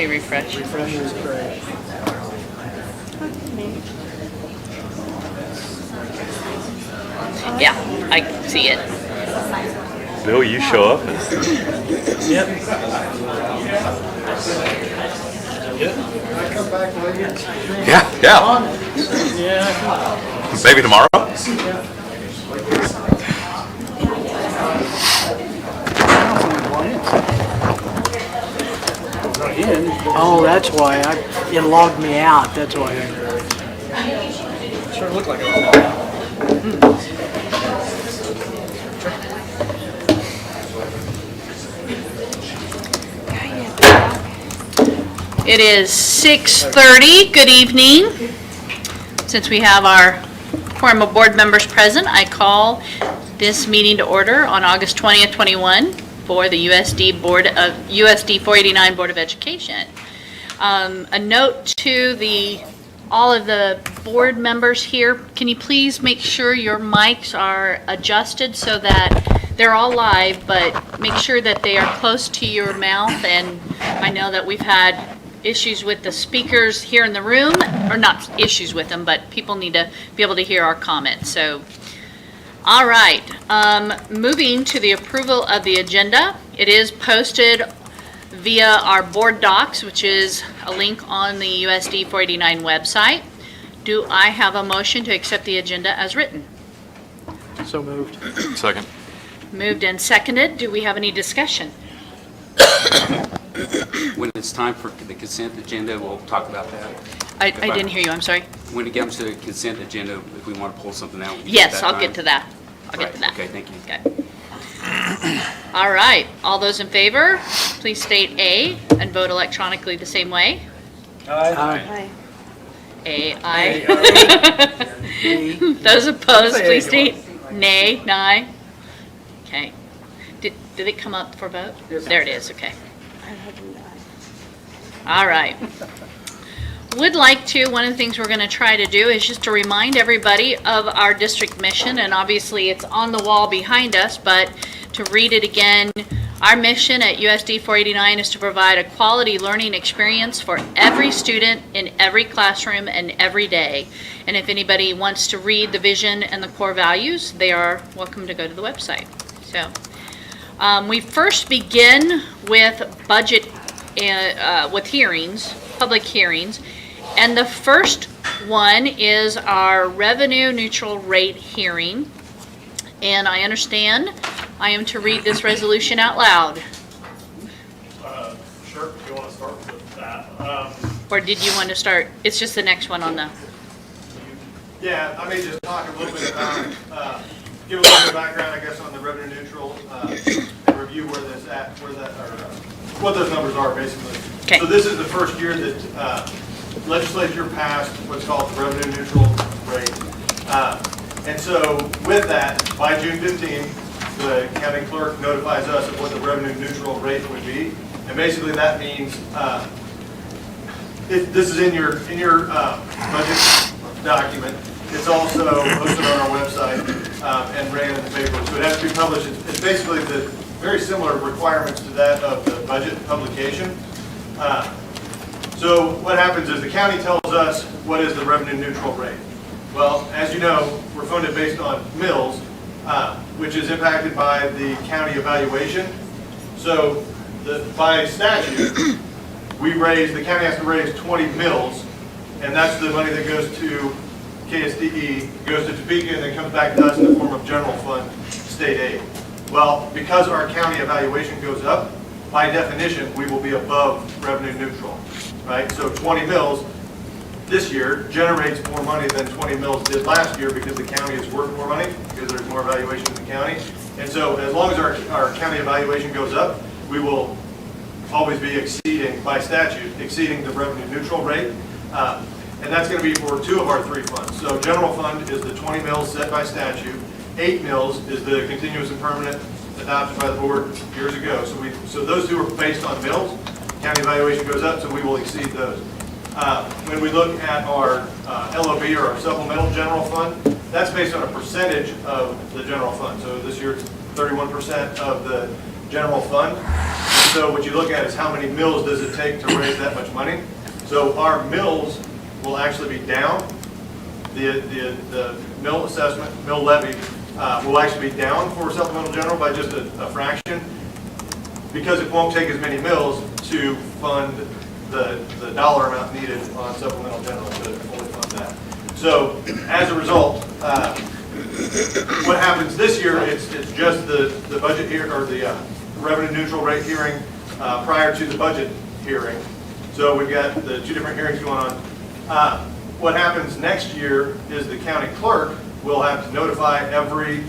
me refresh. Refresh is great. Yeah, I see it. Bill, you show up. Yep. Yeah. Yeah. Maybe tomorrow. Oh, that's why. It logged me out. That's why. Sure looked like it. It is 6:30. Good evening. Since we have our quorum of board members present, I call this meeting to order on August 20th, 21 for the USD 489 Board of Education. A note to all of the board members here, can you please make sure your mics are adjusted so that they're all live, but make sure that they are close to your mouth. And I know that we've had issues with the speakers here in the room, or not issues with them, but people need to be able to hear our comments. So, all right, moving to the approval of the agenda. It is posted via our board docs, which is a link on the USD 489 website. Do I have a motion to accept the agenda as written? So moved. Second. Moved and seconded. Do we have any discussion? When it's time for the consent agenda, we'll talk about that. I didn't hear you, I'm sorry. When it comes to the consent agenda, if we want to pull something out. we can Yes, at I'll that get time. to that. I'll get to that. Okay, thank you. Okay. All right, all those in favor, please state A and vote electronically the same way. Aye. Aye. Aye. Those opposed, Say please aye, state nay. Nay. Okay. Did it come up for vote? There it is, okay. All right. Would like to, one of the things we're going to try to do is just to remind everybody of our district mission, and obviously it's on the wall behind us, but to read it again. Our mission at USD 489 is to provide a quality learning experience for every student in every classroom and every day. And if anybody wants to read the vision and the core values, they are welcome to go to the website. So we first begin with budget, with hearings, public hearings. And the first one is our revenue neutral rate hearing. And I understand I am to read this resolution out loud. Sure, if you want to start with that. Or did you want to start? It's just the next one on the... Yeah, I may just talk a little bit about, give a little bit of background, I guess, on the revenue neutral, and review where that's at, what those numbers are, basically. Okay. So this is the first year that legislature passed what's called the revenue neutral rate. And so with that, by June 15th, the county clerk notifies us of what the revenue neutral rate would be. And basically that means, this is in your budget document. It's also posted on our website and ran in the paper. So it has to be published. It's basically the very similar requirements to that of the budget publication. So what happens is the county tells us what is the revenue neutral rate. Well, as you know, we're funded based on mills, which is impacted by the county evaluation. So by statute, the county has to raise 20 mills, and that's the money that goes to KSDE, goes to Topeka, and then comes back to us in the form of general fund state aid. Well, because our county evaluation goes up, by definition, we will be above revenue neutral, right? So 20 mills this year generates more money than 20 mills did last year because the county is worth more money, because there's more evaluation in the county. And so as long as our county evaluation goes up, we will always be exceeding, by statute, exceeding the revenue neutral rate. And that's going to be for 2 of our 3 funds. So general fund is the 20 mills set by statute. 8 mills is the continuous and permanent adopted by the board years ago. So those 2 are based on mills. County evaluation goes up, so we will exceed those. When we look at our LOB, or our supplemental general fund, that's based on a percentage of the general fund. So this year it's 31% of the general fund. so what you look at is how many mills does it take to raise that much money. So our mills will actually be down. The mill assessment, mill levy will actually be down for supplemental general by just a fraction, because it won't take as many mills to fund the dollar amount needed on supplemental general to fully fund that. So as a result, what happens this year, it's just the budget here, or the revenue neutral rate hearing prior to the budget hearing. So we've got the two different hearings going on. What happens next year is the county clerk will have to notify every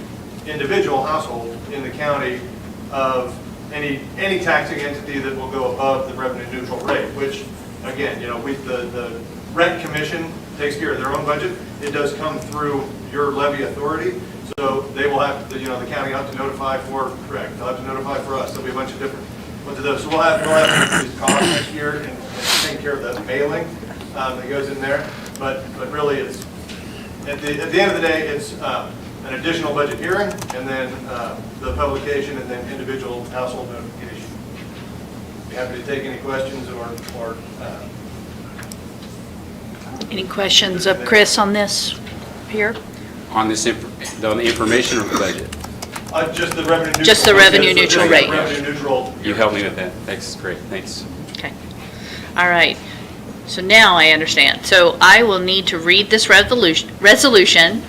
individual household in the county of any taxing entity that will go above the revenue neutral rate, which, again, you know, the rent commission takes care of their own budget. It does come through your levy authority, so they will have to, you know, the county will have to notify for, correct, they'll have to notify for us. There'll be a bunch of different ones of those. So we'll have increased costs next year and take care of the mailing that goes in there. But really, it's at the end of the day, it's an additional budget hearing, and then the publication, and then individual household notification. Be happy to take any questions or Any questions of Chris on this here? On this, the information or the budget? just the revenue neutral. Just the revenue neutral rate. Revenue neutral. You helped me with that. That's great. Thanks. Okay. All right. So now I understand. So I will need to read this resolution.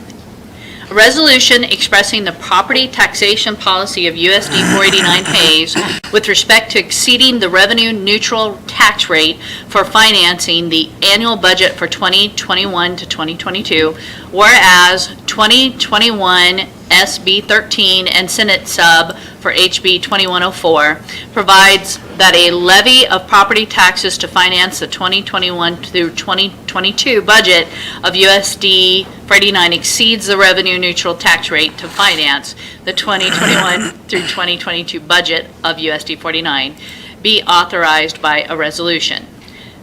A resolution expressing the property taxation policy of USD 489 Hayes with respect to exceeding the revenue neutral tax rate for financing the annual budget for 2021 to 2022, whereas 2021 SB 13 and Senate sub for HB 2104 provides that a levy of property taxes to finance the 2021 through 2022 budget of USD 489 exceeds the revenue neutral tax rate to finance the 2021 through 2022 budget of USD 49 be authorized by a resolution.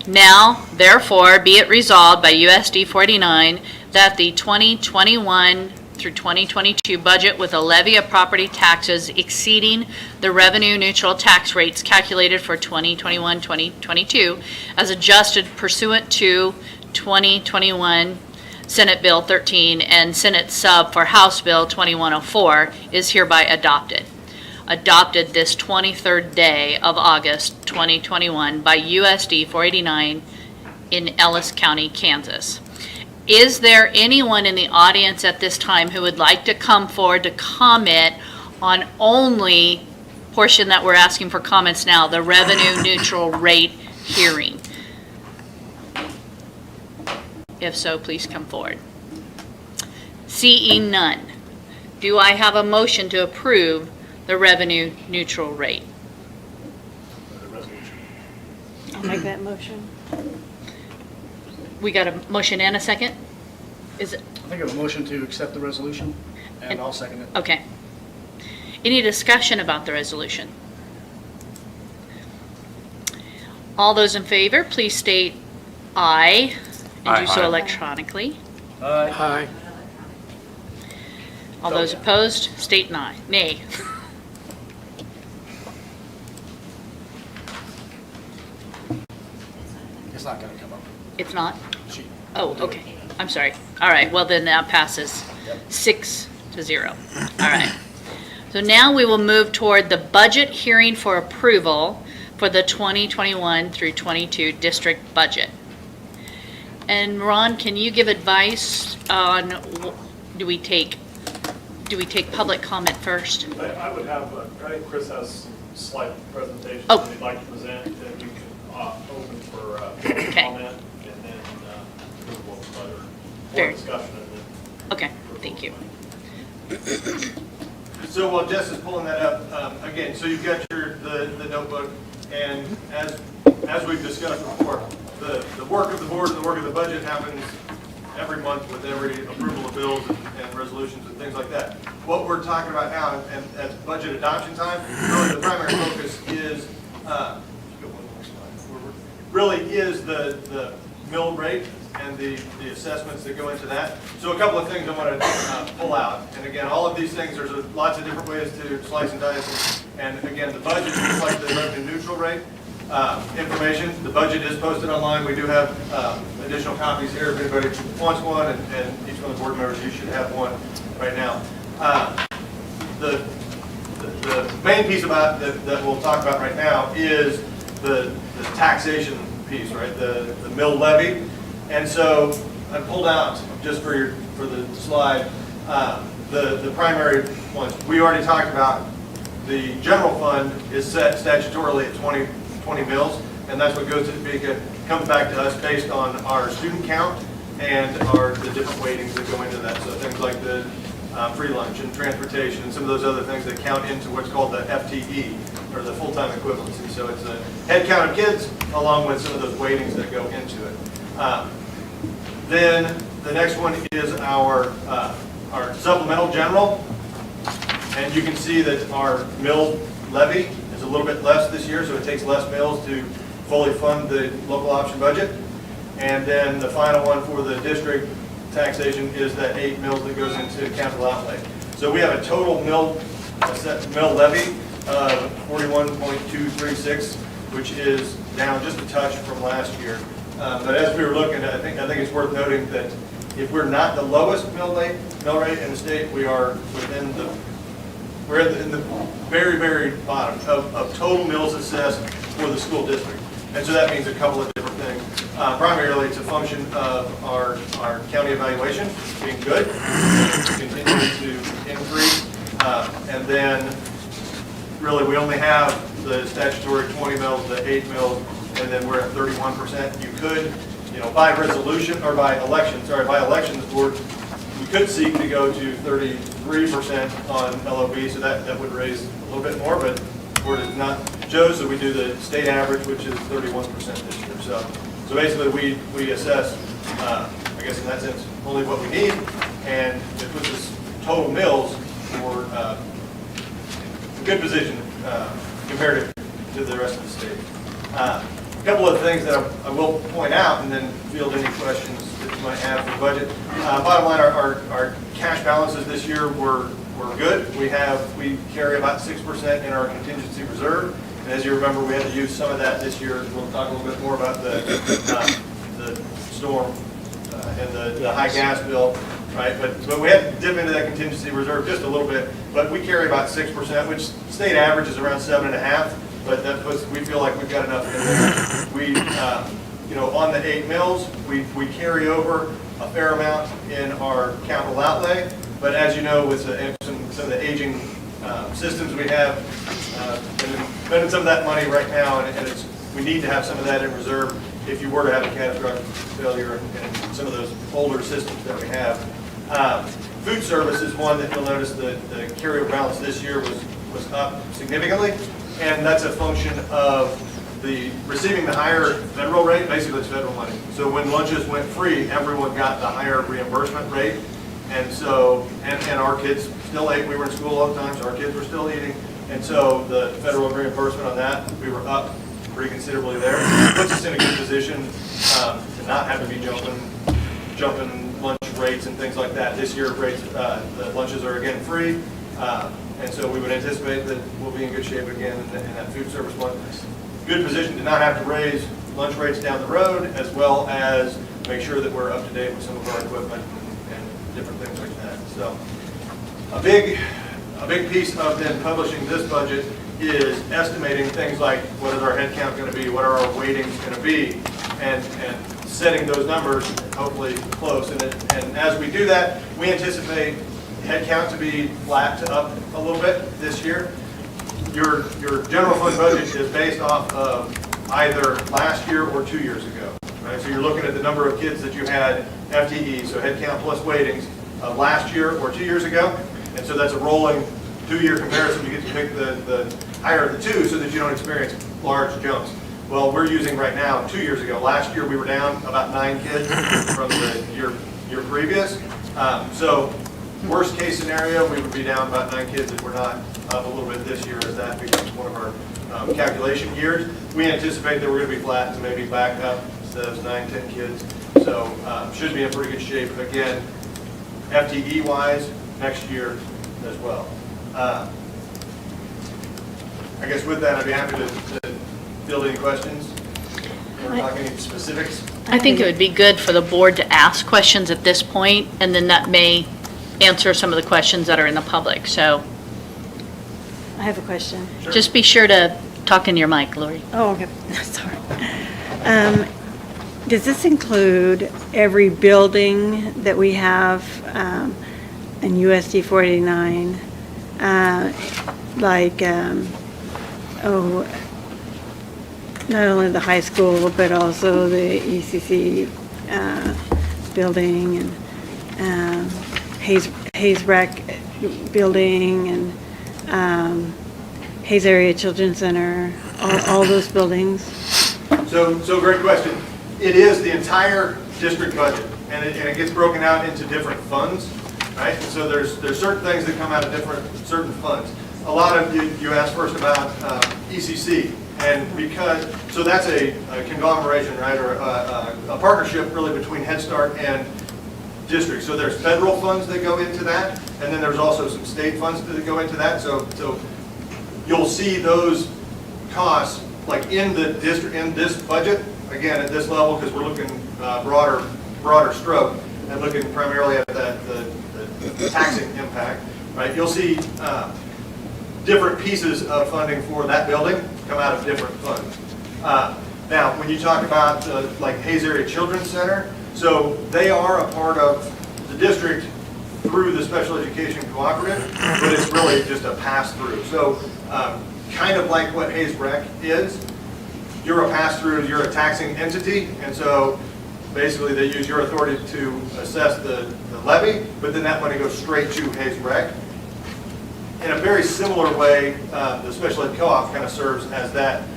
Now, therefore, be it resolved by USD 49 that the 2021 through 2022 budget with a levy of property taxes exceeding the revenue neutral tax rates calculated for 2021-2022 as adjusted pursuant to 2021 Senate Bill 13 and Senate sub for House Bill 2104 is hereby adopted. Adopted this 23rd day of August 2021 by USD 489 in Ellis County, Kansas. Is there anyone in the audience at this time who would like to come forward to comment on only portion that we're asking for comments now, the revenue neutral rate hearing? If so, please come forward. Seeing none, do I have a motion to approve the revenue neutral rate? I'll make that motion. We got a motion and a second? Is it? I think I have a motion to accept the resolution, and I'll second it. Okay. Any discussion about the resolution? All those in favor, please state aye, and do so Aye. electronically. Aye. All those opposed, state nay. It's not going to come up. It's not? She- Oh, okay. I'm sorry. All right, well then that passes 6-0. All right. So now we will move toward the budget hearing for approval for the 2021 through 22 district budget. And Ron, can you give advice on, do we take public comment first? I would have, I think Chris has some slight presentation Oh. that he'd like to present, that we can open for Okay. comment, and then approval of other Fair. more discussion. And then Okay, thank you. So while Jess is pulling that up, again, so you've got the notebook, and as we've discussed before, the work of the board and the work of the budget happens every month with every approval of bills and resolutions and things like that. What we're talking about now, and at budget adoption time, really the primary focus is, really is the mill rate and the assessments that go into that. So a couple of things I want to pull out. And again, all of these things, there's lots of different ways to slice and dice And again, the budget reflects the revenue neutral rate information. The budget is posted online. We do have additional copies here if anybody wants one, and each one of the board members, you should have one right now. The main piece about that we'll talk about right now is the taxation piece, right? The mill levy. And so I pulled out, just for the slide, the primary ones. We already talked about the general fund is set statutorily at 20 mills, and that's what goes to the comes back to us based on our student count and the different weightings that go into that. So things like the free lunch and transportation and some of those other things that count into what's called the FTE, or the full-time equivalency. So it's a head count of kids along with some of those weightings that go into it. Then the next one is our supplemental general. And you can see that our mill levy is a little bit less this year, so it takes less mills to fully fund the local option budget. And then the final one for the district taxation is that 8 mills that goes into capital outlay. So we have a total mill levy of 41.236, which is down just a touch from last year. But as we were looking, I think it's worth noting that if we're not the lowest mill rate in the state, we are within we're in the very, very bottom of total mills assessed for the school district. And so that means a couple of different things. Primarily, it's a function of our county evaluation being good, continuing to increase, and then really we only have the statutory 20 mills, the 8 mills, and then we're at 31%. You could, by resolution or by elections, the board, we could seek to go to 33% on LOB, so that would raise a little bit more, but the board is not chose, so we do the state average, which is 31% this year. So basically, we assess, I guess in that sense, only what we need, and it puts us total mills for a good position compared to the rest of the state. A couple of things that I will point out, and then field any questions that you might have for the budget. Bottom line, our cash balances this year were good. We carry about 6% in our contingency reserve. And as you remember, we had to use some of that this year. We'll talk a little bit more about the storm and the high gas bill, right? But we had to dip into that contingency reserve just a little bit. But we carry about 6%, which state average is around 7.5%. But that puts, we feel like we've got enough in there. We, on the 8 mills, we carry over a fair amount in our capital outlay. But as you know, with some of the aging systems we have, spending some of that money right now, and we need to have some of that in reserve if you were to have a catastrophic failure in some of those older systems that we have. Food service is one that you'll notice the carryover balance this year was up significantly, and that's a function of receiving the higher federal rate. Basically, it's federal money. So when lunches went free, everyone got the higher reimbursement rate. And so, and our kids still ate. We were in school all the time, so our kids were still eating. And so the federal reimbursement on that, we were up pretty considerably there. It puts us in a good position to not have to be jumping lunch rates and things like that. This year, the lunches are again free. And so we would anticipate that we'll be in good shape again in that food service one. Good position to not have to raise lunch rates down the road, as well as make sure that we're up to date with some of our equipment and different things like that. So a big piece of then publishing this budget is estimating things like what is our head count going to be, what are our weightings going to be, and setting those numbers hopefully close. And as we do that, we anticipate head count to be flat to up a little bit this year. Your general fund budget is based off of either last year or 2 years ago, right? So you're looking at the number of kids that you had FTE, so head count plus weightings, last year or 2 years ago. And so that's a rolling 2-year comparison. You get to pick the higher of the two so that you don't experience large jumps. Well, we're using right now 2 years ago. Last year we were down about 9 kids from the year previous. So worst case scenario, we would be down about 9 kids if we're not up a little bit this year, as that becomes one of our calculation years. We anticipate that we're going to be flat to maybe back up instead of 9-10 kids. So should be in pretty good shape again, FTE wise next year as well. I guess with that, I'd be happy to field any questions or talk any specifics. I think it would be good for the board to ask questions at this point, and then that may answer some of the questions that are in the public. So I have a question. just be sure to talk in your mic, Lori. Oh, okay, sorry. Does this include every building that we have in USD 489? Not only the high school, but also the ECC building and Hayes Rec building and Hayes Area Children's Center, all those buildings? So great question. It is the entire district budget, and it gets broken out into different funds, right? And so there's certain things that come out of certain funds. A lot of you asked first about ECC, and so that's a conglomeration, right, or a partnership really between Head Start and districts. So there's federal funds that go into that, and then there's also some state funds that go into that. So you'll see those costs like in the district, in this budget, again at this level, because we're looking broader stroke and looking primarily at the taxing impact, right? You'll see different pieces of funding for that building come out of different funds. Now, when you talk about like Hayes Area Children's Center, so they are a part of the district through the special education cooperative, but it's really just a pass-through. So kind of like what Hayes Rec is, you're a pass-through, you're a taxing entity, and so basically they use your authority to assess the levy, but then that money goes straight to Hayes Rec. In a very similar way, the special ed co-op kind of serves as that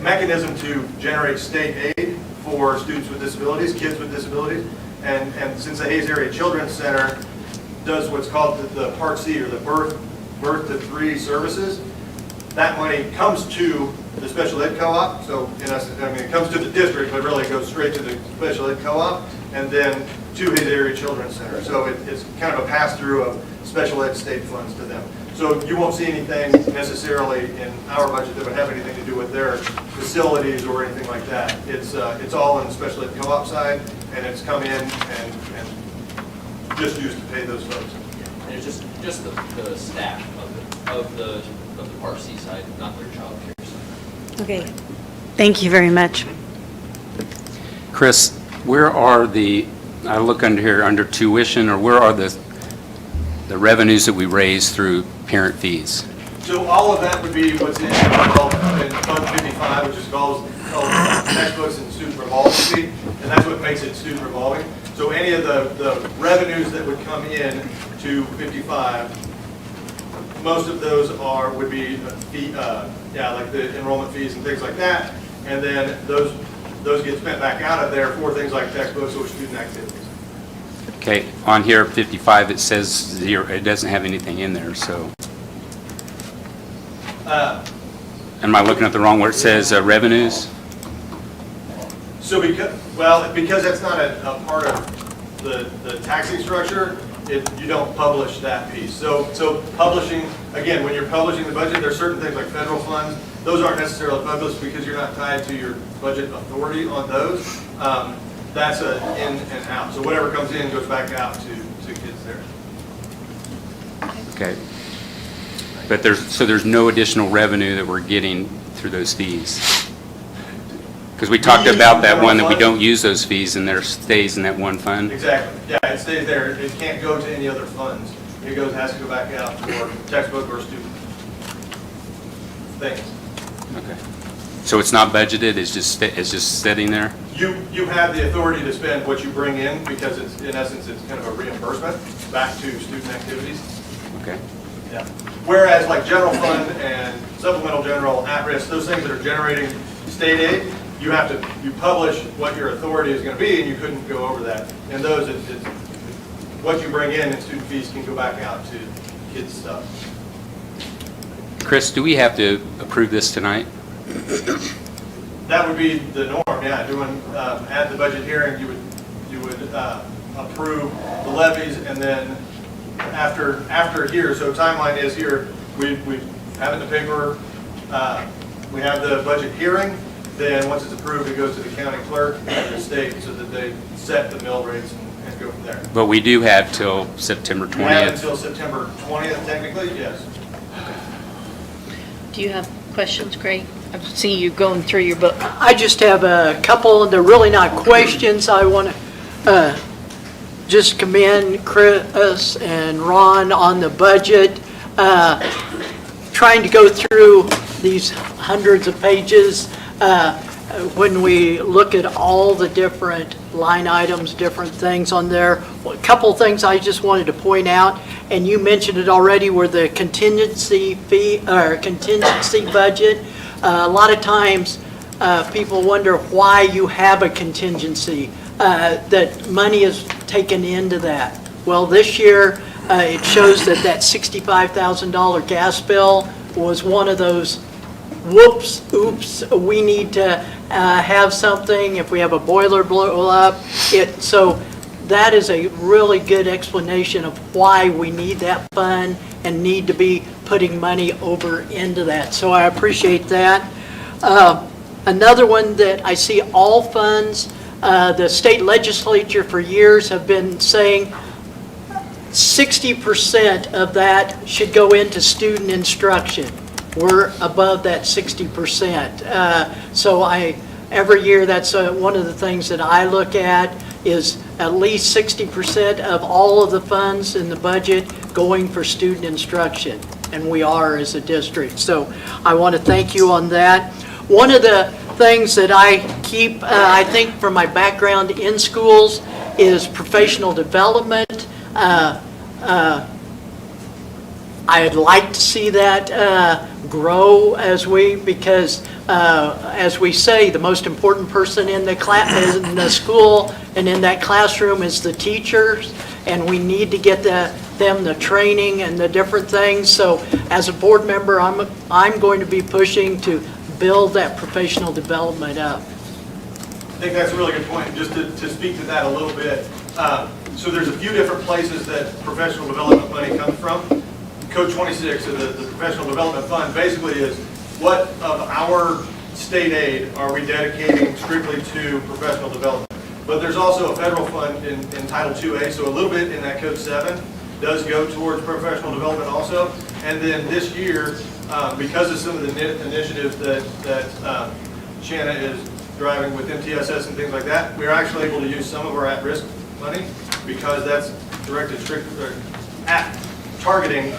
mechanism to generate state aid for students with disabilities, kids with disabilities, and since the Hayes Area Children's Center does what's called the Part C, or the birth to 3 services, that money comes to the special ed co-op. So in essence, I mean, it comes to the district, but really it goes straight to the special ed co-op, and then to Hayes Area Children's Center. So it's kind of a pass-through of special ed state funds to them. So you won't see anything necessarily in our budget that would have anything to do with their facilities or anything like that. It's all on the special ed co-op side, and it's come in and just used to pay those folks. And it's just the staff of the Part C side, not their child care side. Okay, thank you very much. Chris, where are I look under here, under tuition, or where are the revenues that we raise through parent fees? So all of that would be what's in Fund 55, which is called textbooks and student revolving fee, and that's what makes it student revolving. So any of the revenues that would come in to 55, most of those would be like the enrollment fees and things like that, and then those get spent back out of there for things like textbooks or student activities. Okay, on here 55 it says 0. It doesn't have anything in there, so. Am I looking at the wrong where it says revenues? So because that's not a part of the taxing structure, you don't publish that piece. So publishing, again, when you're publishing the budget, there's certain things like federal funds. Those aren't necessarily published because you're not tied to your budget authority on those. That's an in and out. So whatever comes in goes back out to kids there. Okay. But there's no additional revenue that we're getting through those fees? Because we talked about that one, that we don't use those fees and there stays in that one fund? Exactly. Yeah, it stays there. It can't go to any other funds. It has to go back out for textbook or student things. Okay. So it's not budgeted, it's just sitting there? You have the authority to spend what you bring in because it's, in essence, it's kind of a reimbursement back to student activities. Okay. Yeah. Whereas like general fund and supplemental general, at-risk, those things that are generating state aid, you publish what your authority is going to be, and you couldn't go over that. And those, what you bring in student fees can go back out to kids' stuff. Chris, do we have to approve this tonight? That would be the norm, yeah. At the budget hearing, you would approve the levies, and then after here, so timeline is here, we have it in the paper We have the budget hearing, then once it's approved, it goes to the county clerk and the state so that they set the mill rates and go from there. But we do have till September We have 20th. until September 20th technically, yes. Do you have questions, Craig? I see you going through your book. I just have a couple, and they're really not questions. I want to just commend Chris and Ron on the budget. Trying to go through these hundreds of pages, when we look at all the different line items, different things on there, a couple things I just wanted to point out, and you mentioned it already, were the contingency budget. A lot of times, people wonder why you have a contingency, that money is taken into that. Well, this year, it shows that $65,000 gas bill was one of those whoops, oops, we need to have something if we have a boiler blow up. So that is a really good explanation of why we need that fund and need to be putting money over into that. So I appreciate that. Another one that I see all funds, the state legislature for years have been saying 60% of that should go into student instruction. We're above that 60%. So every year, that's one of the things that I look at is at least 60% of all of the funds in the budget going for student instruction, and we are as a district. So I want to thank you on that. One of the things that I keep, I think from my background in schools, is professional development. I'd like to see that grow because as we say, the most important person in the school and in that classroom is the teachers, and we need to get them the training and the different things. So as a board member, I'm going to be pushing to build that professional development up. I think that's a really good point. Just to speak to that a little bit. So there's a few different places that professional development money comes from. Code 26 of the Professional Development Fund basically is what of our state aid are we dedicating strictly to professional development. But there's also a federal fund in Title 2A, so a little bit in that Code 7 does go towards professional development also. And then this year, because of some of the initiatives that Shanna is driving with MTSS and things like that, we're actually able to use some of our at-risk money because that's directed at targeting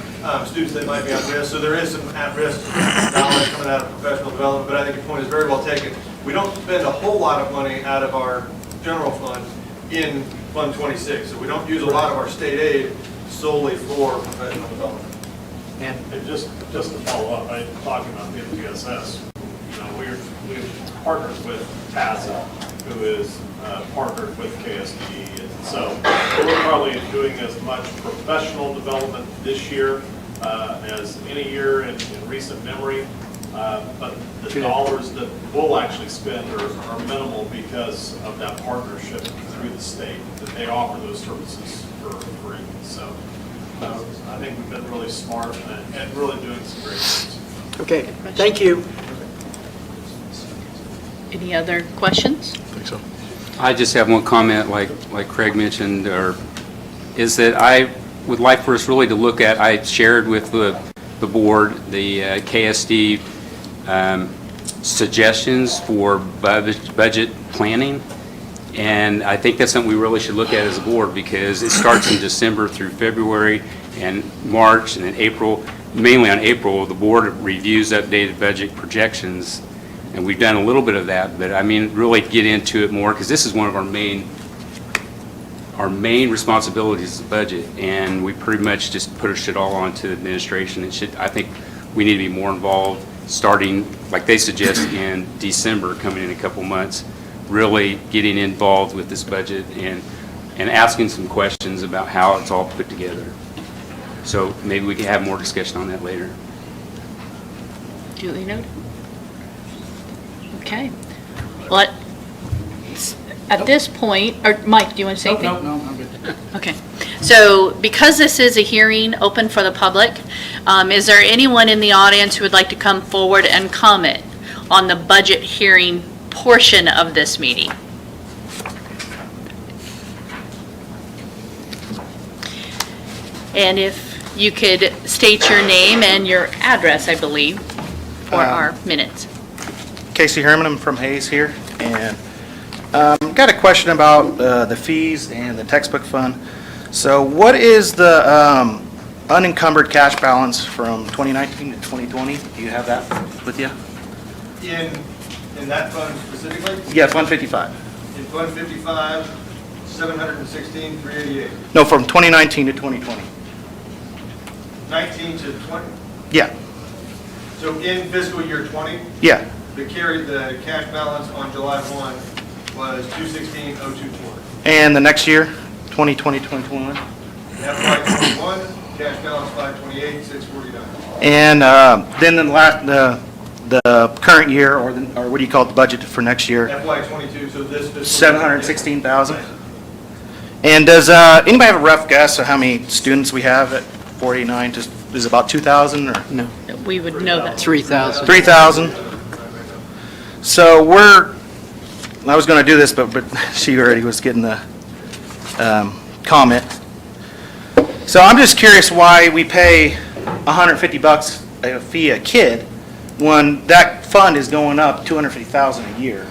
students that might be at risk. So there is some at-risk dollars coming out of professional development, but I think your point is very well taken. We don't spend a whole lot of money out of our general fund in Fund 26, so we don't use a lot of our state aid solely for professional development. And just to follow up, talking about the MTSS, we've partnered with TASA, who is partnered with KSD. And so we're probably doing as much professional development this year as any year in recent memory. But the dollars that we'll actually spend are minimal because of that partnership through the state, that they offer those services for free. So I think we've been really smart and really doing some great things. Okay, thank you. Any other questions? I just have one comment, like Craig mentioned, is that I would like for us really to look at, I shared with the board the KSD suggestions for budget planning, and I think that's something we really should look at as a board because it starts in December through February and March, and then April, mainly on April, the board reviews updated budget projections. And we've done a little bit of that, but I mean, really get into it more because this is one of our main responsibilities is the budget, and we pretty much just pushed it all onto the administration. I think we need to be more involved, starting like they suggest in December, coming in a couple months, really getting involved with this budget and asking some questions about how it's all put together. So maybe we can have more discussion on that later. Duly noted. Okay. Well, at this point, or Mike, do you want to say anything? No, I'm good. Okay. So because this is a hearing open for the public, is there anyone in the audience who would like to come forward and comment on the budget hearing portion of this meeting? And if you could state your name and your address, I believe, for our minutes. Casey Herman, I'm from Hayes here, and got a question about the fees and the textbook fund. So what is the unencumbered cash balance from 2019 to 2020? Do you have that with you? In that fund specifically, Yeah, Fund 55. in Fund 55, 716,388. No, from 2019 to 2020. 19 to 20. Yeah, So in fiscal year 20, yeah. the cash balance on July 1 was 216,024. And the next year, 2020, 2021? FY 21, cash balance 528,649. And then the current year, or what do you call it, the budget for next year? FY 22, so this fiscal. 716,000. And does anybody have a rough guess of how many students we have at 49? Just, is it about 2,000 or? No, We would know that. 3,000. 3,000. So I was going to do this, but she already was getting the comment. So I'm just curious why we pay $150 a fee a kid when that fund is going up $250,000 a year.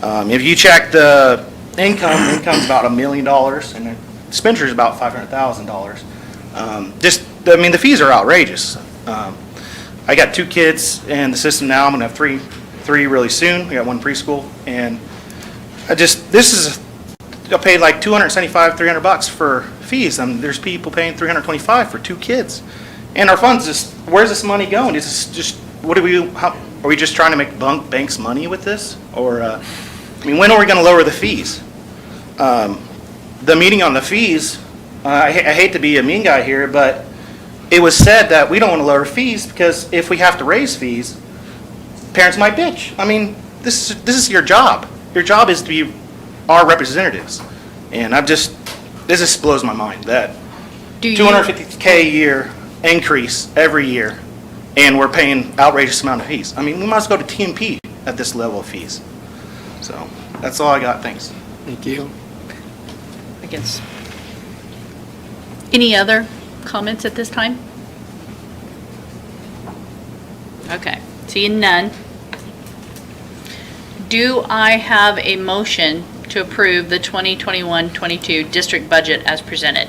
If you check the income's about $1 million, and the expenditure is about $500,000. The fees are outrageous. I got 2 kids in the system now. I'm gonna have three really soon. We got 1 preschool, and I paid like $275, $300 for fees. There's people paying $325 for 2 kids, and our funds where's this money going? Is this just are we just trying to make banks money with this, or when are we gonna lower the fees? The meeting on the fees, I hate to be a mean guy here, but it was said that we don't want to lower fees because if we have to raise fees, parents might bitch. This is your job. Your job is to be our representatives. And this just blows my mind that $250K a year increase every year, and we're paying outrageous amount of fees. We might as well go to TMP at this level of fees. So that's all I got. Thanks. Thank you. I guess. Any other comments at this time? Okay, seeing none. Do I have a motion to approve the 2021-22 district budget as presented?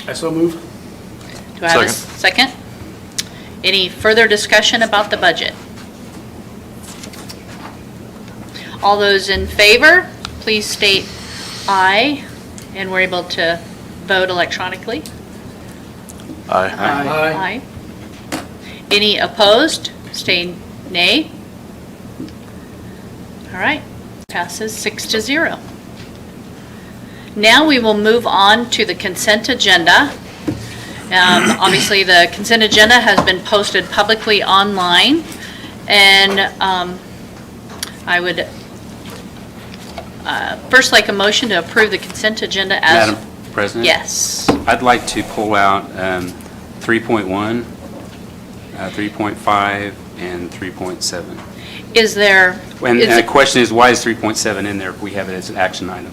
I so move. Do I have a second? Any further discussion about the budget? All those in favor, please state aye, and we're able to vote electronically. Aye. Aye. Any opposed? State nay. All right, passes 6-0. Now we will move on to the consent agenda. Obviously, the consent agenda has been posted publicly online, and I would first like a motion to approve the consent agenda as... Madam President? Yes. I'd like to pull out 3.1, 3.5, and 3.7. Is there... And the question is, why is 3.7 in there if we have it as an action item?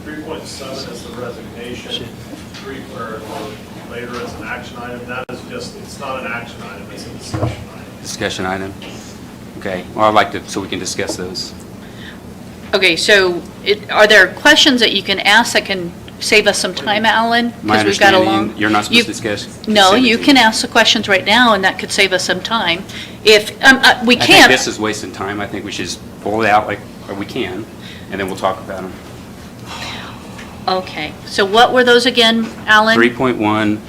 3.7 is the resignation, or later as an action item. That is just, it's not an action item, it's a discussion item. Discussion item? Okay, well, I'd like to, so we can discuss those. Okay, so are there questions that you can ask that can save us some time, Alan? My Because we've got a long... understanding, you're not supposed to discuss? No, consent you agenda. can ask the questions right now, and that could save us some time. If, we I think can't... this is wasting time. I think we should just pull it out like we can, and then we'll talk about them. Okay, so what were those again, Alan? 3.1,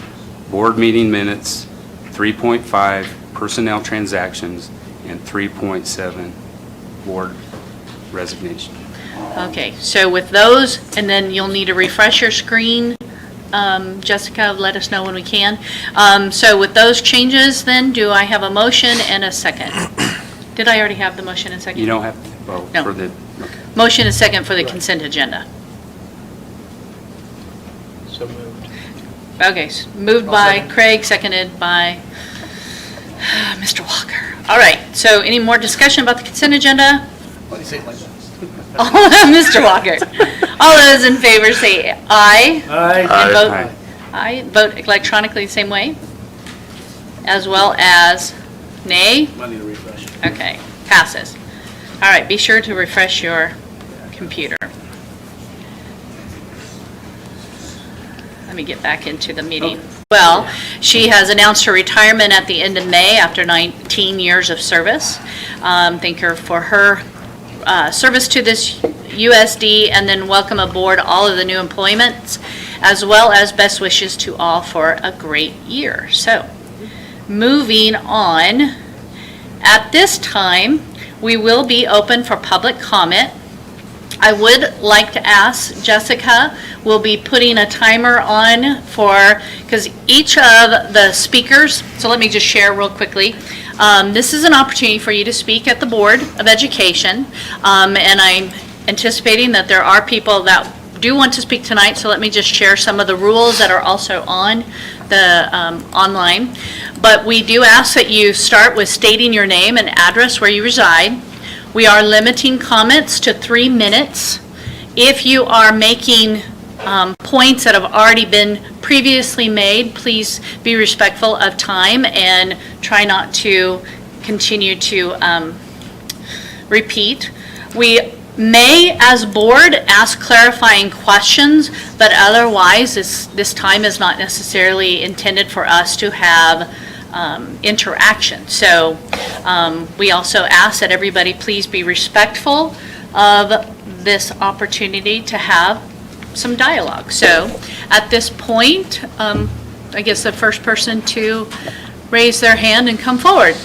board meeting minutes, 3.5, personnel transactions, and 3.7, board resignation. Okay, so with those, and then you'll need to refresh your screen. Jessica, let us know when we can. So with those changes, then, do I have a motion and a second? Did I already have the motion and second? You don't have, Well, No. for the, Motion and second for the consent agenda. So moved. Okay, moved by Craig, seconded by Mr. Walker. All right, so any more discussion about the consent agenda? Why do you say it like that? Mr. Walker. All those in favor say aye. Aye. And vote Aye. aye. Vote electronically the same way, as well as nay. I need a refresh. Okay, passes. All right, be sure to refresh your computer. Let me get back into the meeting. Well, she has announced her retirement at the end of May after 19 years of service. Thank her for her service to this USD, and then welcome aboard all of the new employments, as well as best wishes to all for a great year. So, moving on, at this time, we will be open for public comment. I would like to ask Jessica, we'll be putting a timer on for, because each of the speakers, so let me just share real quickly. This is an opportunity for you to speak at the Board of Education, and I'm anticipating that there are people that do want to speak tonight, so let me just share some of the rules that are also on the online. But we do ask that you start with stating your name and address where you reside. We are limiting comments to 3 minutes. If you are making points that have already been previously made, please be respectful of time and try not to continue to repeat. We may, as board, ask clarifying questions, but otherwise, this time is not necessarily intended for us to have interaction. So we also ask that everybody please be respectful of this opportunity to have some dialogue. So at this point, I guess the first person to raise their hand and come forward.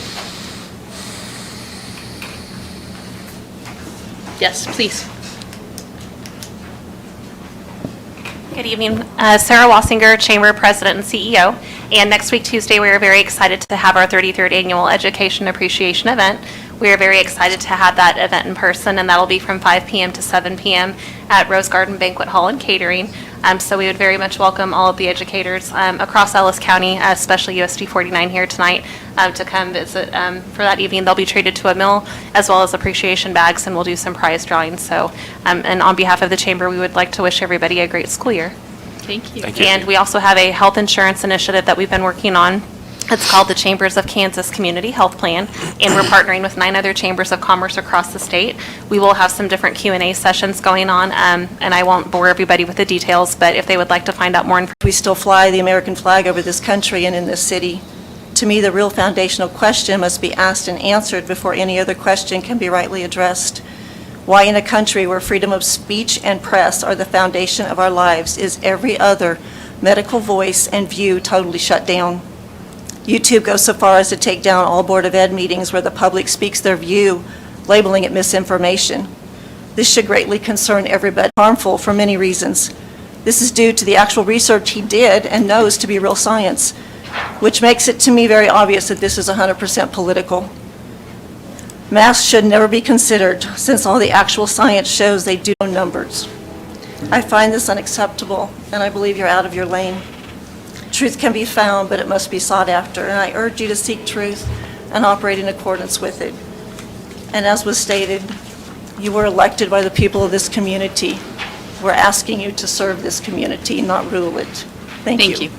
Yes, please. Good evening. Sarah Wassinger, Chamber President and CEO. And next week, Tuesday, we are very excited to have our 33rd Annual Education Appreciation Event. We are very excited to have that event in person, and that'll be from 5 p.m. to 7 p.m. at Rose Garden Banquet Hall and Catering. So we would very much welcome all of the educators across Ellis County, especially USD 49 here tonight, to come visit for that evening. They'll be treated to a meal as well as appreciation bags, and we'll do some prize drawings. So, and on behalf of the Chamber, we would like to wish everybody a great school year. Thank you. Thank you. And we also have a health insurance initiative that we've been working on. It's called the Chambers of Kansas Community Health Plan, and we're partnering with 9 other chambers of commerce across the state. We will have some different Q&A sessions going on, and I won't bore everybody with the details, but if they would like to find out more information. We still fly the American flag over this country and in this city. To me, the real foundational question must be asked and answered before any other question can be rightly addressed. Why in a country where freedom of speech and press are the foundation of our lives is every other medical voice and view totally shut down? YouTube goes so far as to take down all Board of Ed meetings where the public speaks their view, labeling it misinformation. This should greatly concern everybody. Harmful for many reasons. This is due to the actual research he did and knows to be real science, which makes it to me very obvious that this is 100% political. Masks should never be considered since all the actual science shows they do no numbers. I find this unacceptable, and I believe you're out of your lane. Truth can be found, but it must be sought after, and I urge you to seek truth and operate in accordance with it. And as was stated, you were elected by the people of this community. We're asking you to serve this community, not rule it. Thank you. Thank you.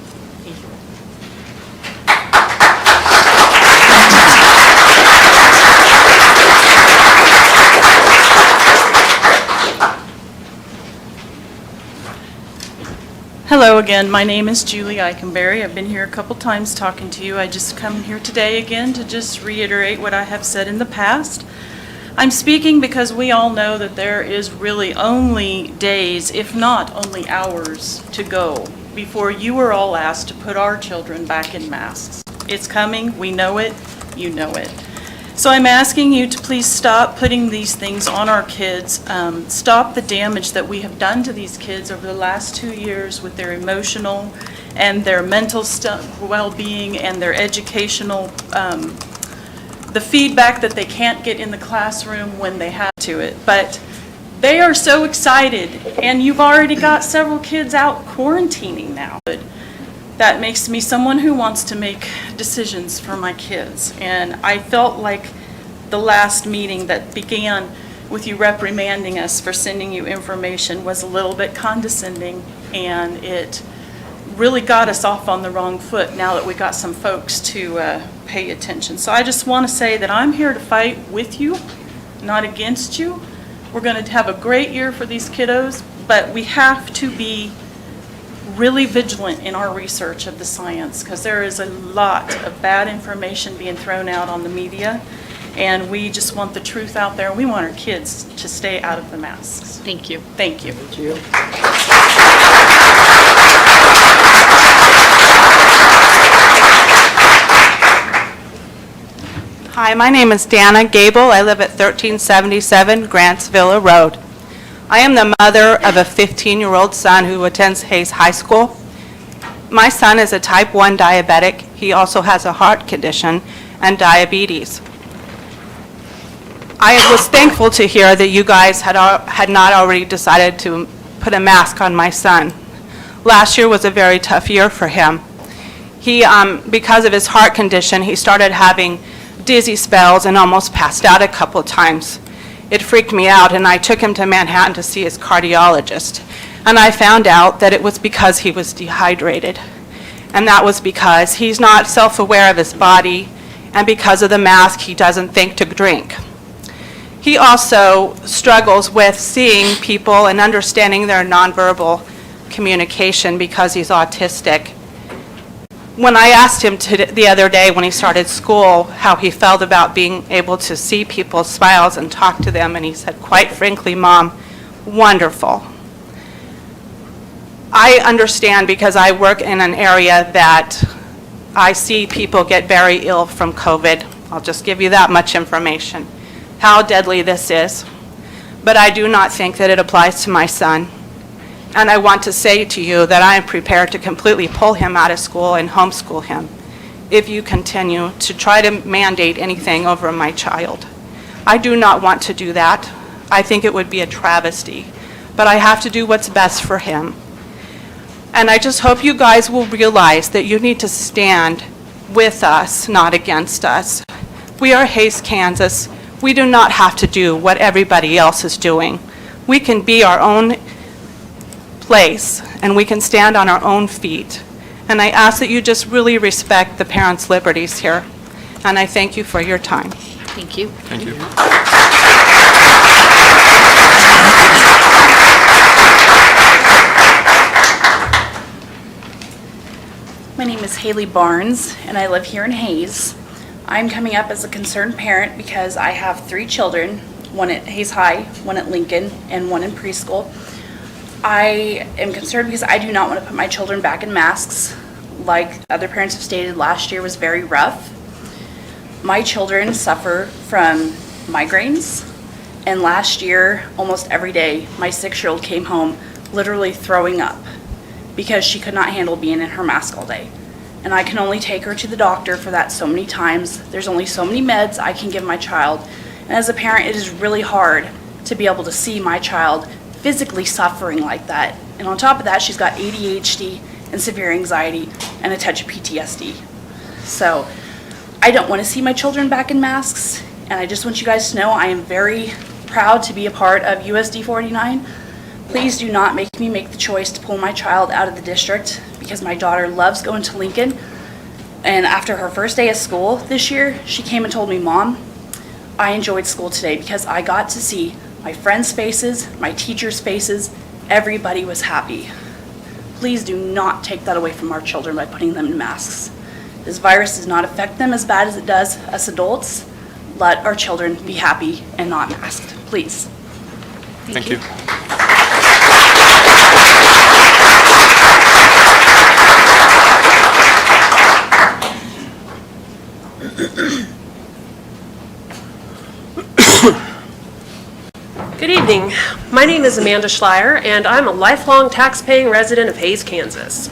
Hello again, my name is Julie Eikenberry. I've been here a couple times talking to you. I just come here today again to just reiterate what I have said in the past. I'm speaking because we all know that there is really only days, if not only hours, to go before you are all asked to put our children back in masks. It's coming, we know it, you know it. So I'm asking you to please stop putting these things on our kids. Stop the damage that we have done to these kids over the last 2 years with their emotional and their mental well-being and their educational the feedback that they can't get in the classroom when they have to it. But they are so excited, and you've already got several kids out quarantining now. That makes me someone who wants to make decisions for my kids. And I felt like the last meeting that began with you reprimanding us for sending you information was a little bit condescending, and it really got us off on the wrong foot now that we got some folks to pay attention. So I just want to say that I'm here to fight with you, not against you. We're going to have a great year for these kiddos, but we have to be really vigilant in our research of the science, because there is a lot of bad information being thrown out on the media, and we just want the truth out there. We want our kids to stay out of the masks. Thank you. Thank you. Thank you. Hi, my name is Dana Gable. I live at 1377 Grants Villa Road. I am the mother of a 15-year-old son who attends Hayes High School. My son is a type 1 diabetic. He also has a heart condition and diabetes. I was thankful to hear that you guys had not already decided to put a mask on my son. Last year was a very tough year for him. He, because of his heart condition, he started having dizzy spells and almost passed out a couple times. It freaked me out, and I took him to Manhattan to see his cardiologist. And I found out that it was because he was dehydrated. And that was because he's not self-aware of his body, and because of the mask, he doesn't think to drink. He also struggles with seeing people and understanding their nonverbal communication because he's autistic. When I asked him the other day when he started school how he felt about being able to see people's smiles and talk to them, and he said, quite frankly, Mom, wonderful. I understand because I work in an area that I see people get very ill from COVID. I'll just give you that much information, how deadly this is. But I do not think that it applies to my son. And I want to say to you that I am prepared to completely pull him out of school and homeschool him if you continue to try to mandate anything over my child. I do not want to do that. I think it would be a travesty. But I have to do what's best for him. And I just hope you guys will realize that you need to stand with us, not against us. We are Hayes, Kansas. We do not have to do what everybody else is doing. We can be our own place, and we can stand on our own feet. And I ask that you just really respect the parents' liberties here. And I thank you for your time. Thank you. Thank you. My name is Haley Barnes, and I live here in Hayes. I'm coming up as a concerned parent because I have 3 children, one at Hayes High, one at Lincoln, and one in preschool. I am concerned because I do not want to put my children back in masks. Like other parents have stated, last year was very rough. My children suffer from migraines, and last year, almost every day, my 6-year-old came home literally throwing up because she could not handle being in her mask all day. And I can only take her to the doctor for that so many times. There's only so many meds I can give my child. And as a parent, it is really hard to be able to see my child physically suffering like that. And on top of that, she's got ADHD and severe anxiety and a touch of PTSD. So I don't want to see my children back in masks, and I just want you guys to know I am very proud to be a part of USD 49. Please do not make me make the choice to pull my child out of the district, because my daughter loves going to Lincoln. And after her first day of school this year, she came and told me, Mom, I enjoyed school today because I got to see my friends' faces, my teachers' faces, everybody was happy. Please do not take that away from our children by putting them in masks. This virus does not affect them as bad as it does us adults. Let our children be happy and not masked, please. Thank you. Good evening. My name is Amanda Schleier, and I'm a lifelong tax-paying resident of Hayes, Kansas.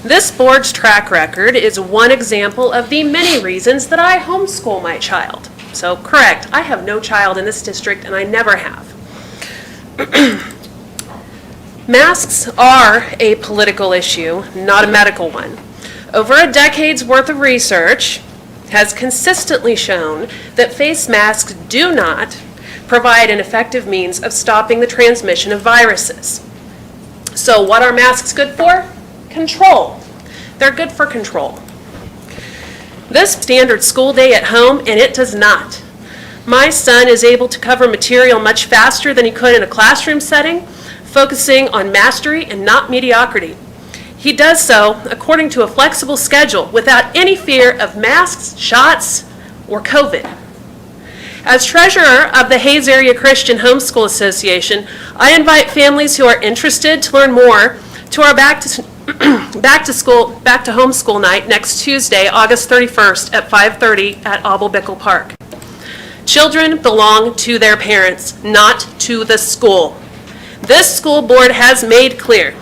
This board's track record is one example of the many reasons that I homeschool my child. So correct, I have no child in this district and I never have. Masks are a political issue, not a medical one. Over a decade's worth of research has consistently shown that face masks do not provide an effective means of stopping the transmission of viruses. So what are masks good for? Control. They're good for control. This standard school day at home, and it does not. My son is able to cover material much faster than he could in a classroom setting, focusing on mastery and not mediocrity. He does so according to a flexible schedule without any fear of masks, shots, or COVID. As treasurer of the Hayes Area Christian Homeschool Association, I invite families who are interested to learn more to our back to homeschool night next Tuesday, August 31st at 5:30 at Auble Bickle Park. Children belong to their parents, not to the school. This school board has made clear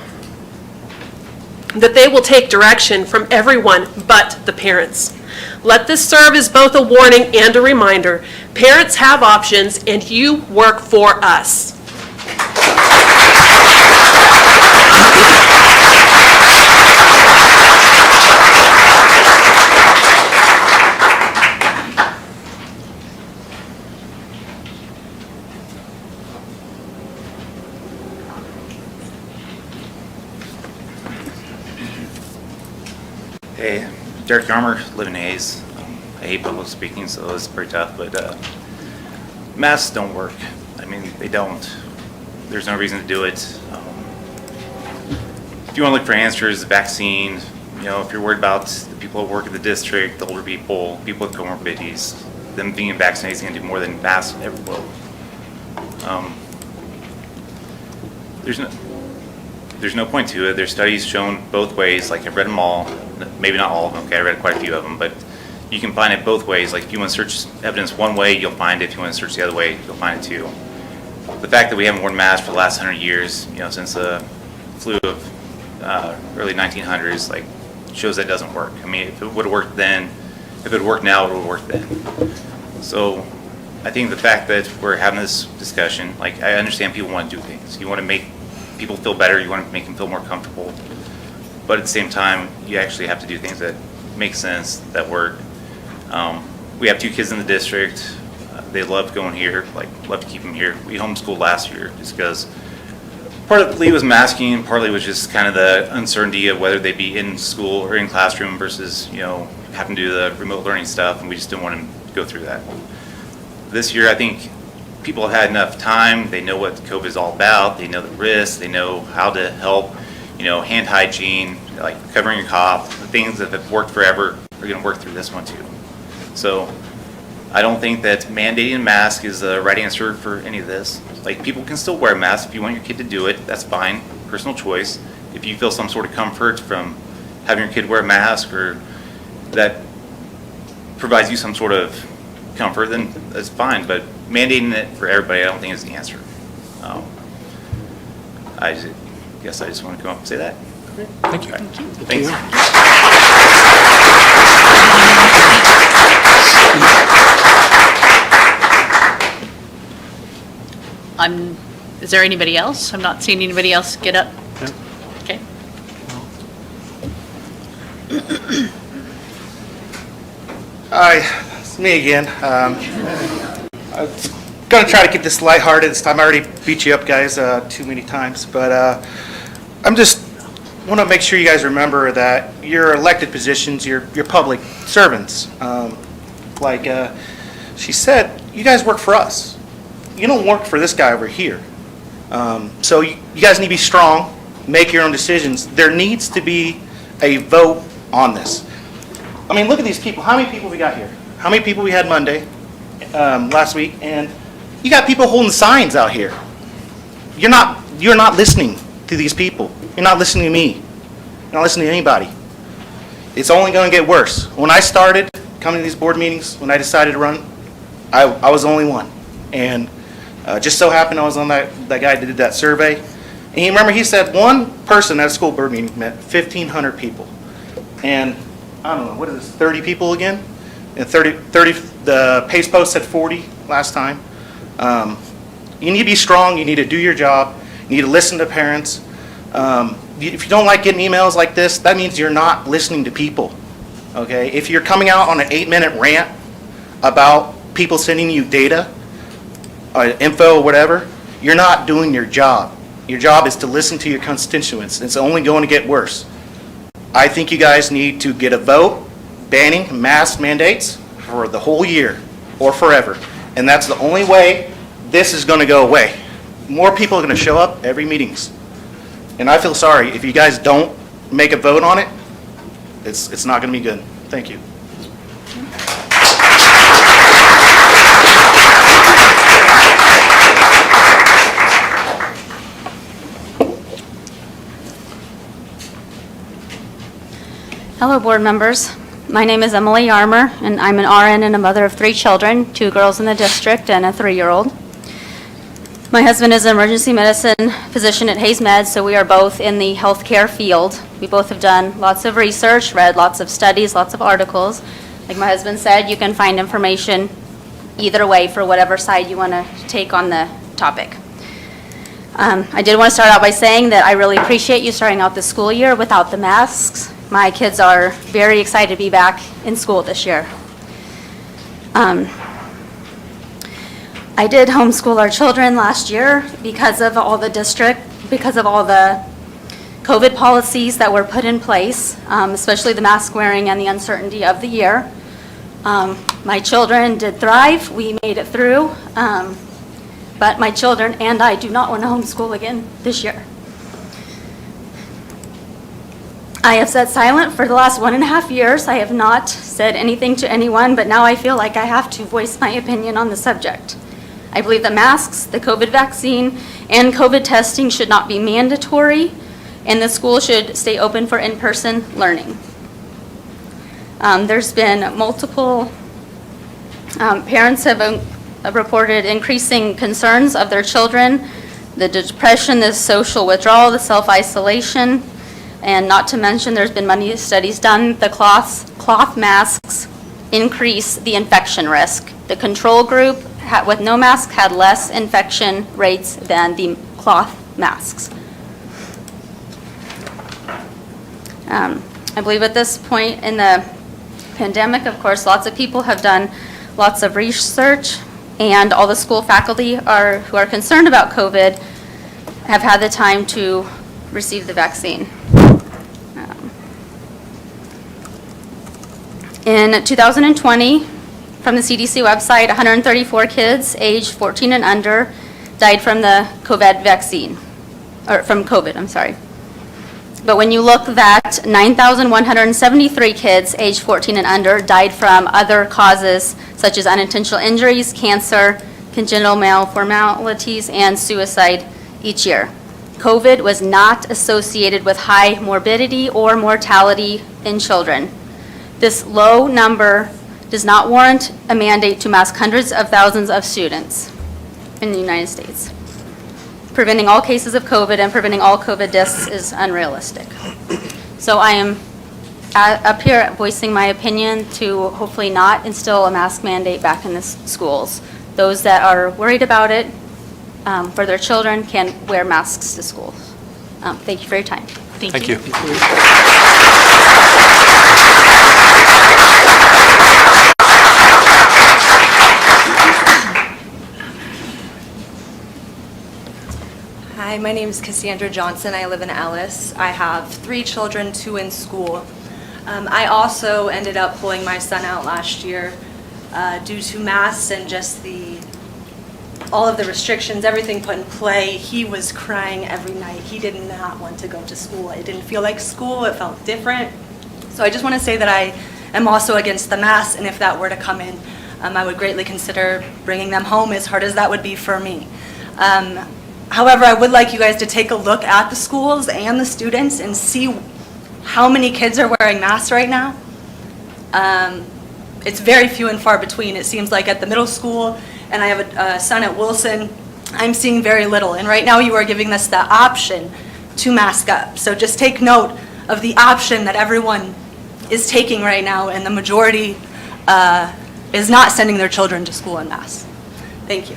that they will take direction from everyone but the parents. Let this serve as both a warning and a reminder. Parents have options, and you work for us. Hey, Derek Armour, live in Hayes. I hate public speaking, so it's pretty tough, but masks don't work. I mean, they don't. There's no reason to do it. If you want to look for answers, the vaccine, you know, if you're worried about the people who work at the district, the older people, people with comorbidities, them being vaccinated is going to do more than masks ever will. There's no point to it. There's studies shown both ways. Like, I've read them all, maybe not all of them, okay, I read quite a few of them, but you can find it both ways. Like, if you want to search evidence one way, you'll find it. If you want to search the other way, you'll find it too. The fact that we haven't worn masks for the last 100 years, you know, since the flu of early 1900s, like, shows that doesn't work. I mean, if it would have worked then, if it worked now, it would have worked then. So I think the fact that we're having this discussion, like, I understand people want to do things. You want to make people feel better, you want to make them feel more comfortable, but at the same time, you actually have to do things that make sense, that work. We have 2 kids in the district. They love going here, like, love to keep them here. We homeschooled last year just because partly was masking, and partly was just kind of the uncertainty of whether they'd be in school or in classroom versus, you know, having to do the remote learning stuff, and we just didn't want them to go through that. This year, I think people have had enough time. They know what COVID is all about. They know the risks. They know how to help, you know, hand hygiene, like covering your cough. The things that have worked forever are going to work through this one too. So I don't think that mandating a mask is the right answer for any of this. Like, people can still wear masks. If you want your kid to do it, that's fine. Personal choice. If you feel some sort of comfort from having your kid wear a mask, or that provides you some sort of comfort, then that's fine. But mandating it for everybody, I don't think is the answer. I guess I just want to come up and say that. Thank you. Thank you. Thanks. Is there anybody else? I'm not seeing anybody else get up. No. Okay. Hi, it's me again. I'm going to try to keep this lighthearted this time. I already beat you up, guys, too many times. But I'm just want to make sure you guys remember that your elected positions, your public servants, like she said, you guys work for us. You don't work for this guy over here. So you guys need to be strong, make your own decisions. There needs to be a vote on this. I mean, look at these people. How many people we got here? How many people we had Monday, last week? And you got people holding signs out here. You're not listening to these people. You're not listening to me. You're not listening to anybody. It's only going to get worse. When I started coming to these board meetings, when I decided to run, I was the only one. And just so happened I was on that guy that did that survey, And you remember he said one person at a school board meeting met 1,500 people. And I don't know, what is this, 30 people again? And 30, the Pace Post said 40 last time. You need to be strong, you need to do your job, you need to listen to parents. If you don't like getting emails like this, that means you're not listening to people, okay? If you're coming out on an 8-minute rant about people sending you data, info or whatever, you're not doing your job. Your job is to listen to your constituents. It's only going to get worse. I think you guys need to get a vote banning mask mandates for the whole year or forever. And that's the only way this is going to go away. More people are going to show up every meetings. And I feel sorry if you guys don't make a vote on it, it's not going to be good. Thank you. Hello, board members. My name is Emily Armour, and I'm an RN and a mother of 3 children, 2 girls in the district and a 3-year-old. My husband is an emergency medicine physician at Hayes Med, so we are both in the healthcare field. We both have done lots of research, read lots of studies, lots of articles. Like my husband said, you can find information either way for whatever side you want to take on the topic. I did want to start out by saying that I really appreciate you starting out the school year without the masks. My kids are very excited to be back in school this year. I did homeschool our children last year because of all the COVID policies that were put in place, especially the mask wearing and the uncertainty of the year. My children did thrive. We made it through. But my children and I do not want to homeschool again this year. I have sat silent for the last 1.5 years. I have not said anything to anyone, but now I feel like I have to voice my opinion on the subject. I believe that masks, the COVID vaccine, and COVID testing should not be mandatory, and the school should stay open for in-person learning. There's been multiple parents have reported increasing concerns of their children, the depression, the social withdrawal, the self-isolation, and not to mention there's been many studies done, the cloth masks increase the infection risk. The control group with no mask had less infection rates than the cloth masks. I believe at this point in the pandemic, of course, lots of people have done lots of research, and all the school faculty who are concerned about COVID have had the time to receive the vaccine. In 2020, from the CDC website, 134 kids aged 14 and under died from the COVID vaccine, or from COVID, I'm sorry. But when you look that 9,173 kids aged 14 and under died from other causes such as unintentional injuries, cancer, congenital malformalities, and suicide each year. COVID was not associated with high morbidity or mortality in children. This low number does not warrant a mandate to mask hundreds of thousands of students in the United States. Preventing all cases of COVID and preventing all COVID deaths is unrealistic. So I am up here voicing my opinion to hopefully not instill a mask mandate back in the schools. Those that are worried about it for their children can wear masks to school. Thank you for your time. Thank you. Hi, my name is Cassandra Johnson. I live in Ellis. I have 3 children, 2 in school. I also ended up pulling my son out last year due to masks and just all of the restrictions, everything put in play. He was crying every night. He did not want to go to school. It didn't feel like school. It felt different. So I just want to say that I am also against the masks, and if that were to come in, I would greatly consider bringing them home, as hard as that would be for me. However, I would like you guys to take a look at the schools and the students and see how many kids are wearing masks right now. It's very few and far between. It seems like at the middle school, and I have a son at Wilson, I'm seeing very little. And right now you are giving us the option to mask up. So just take note of the option that everyone is taking right now, and the majority is not sending their children to school en masse. Thank you.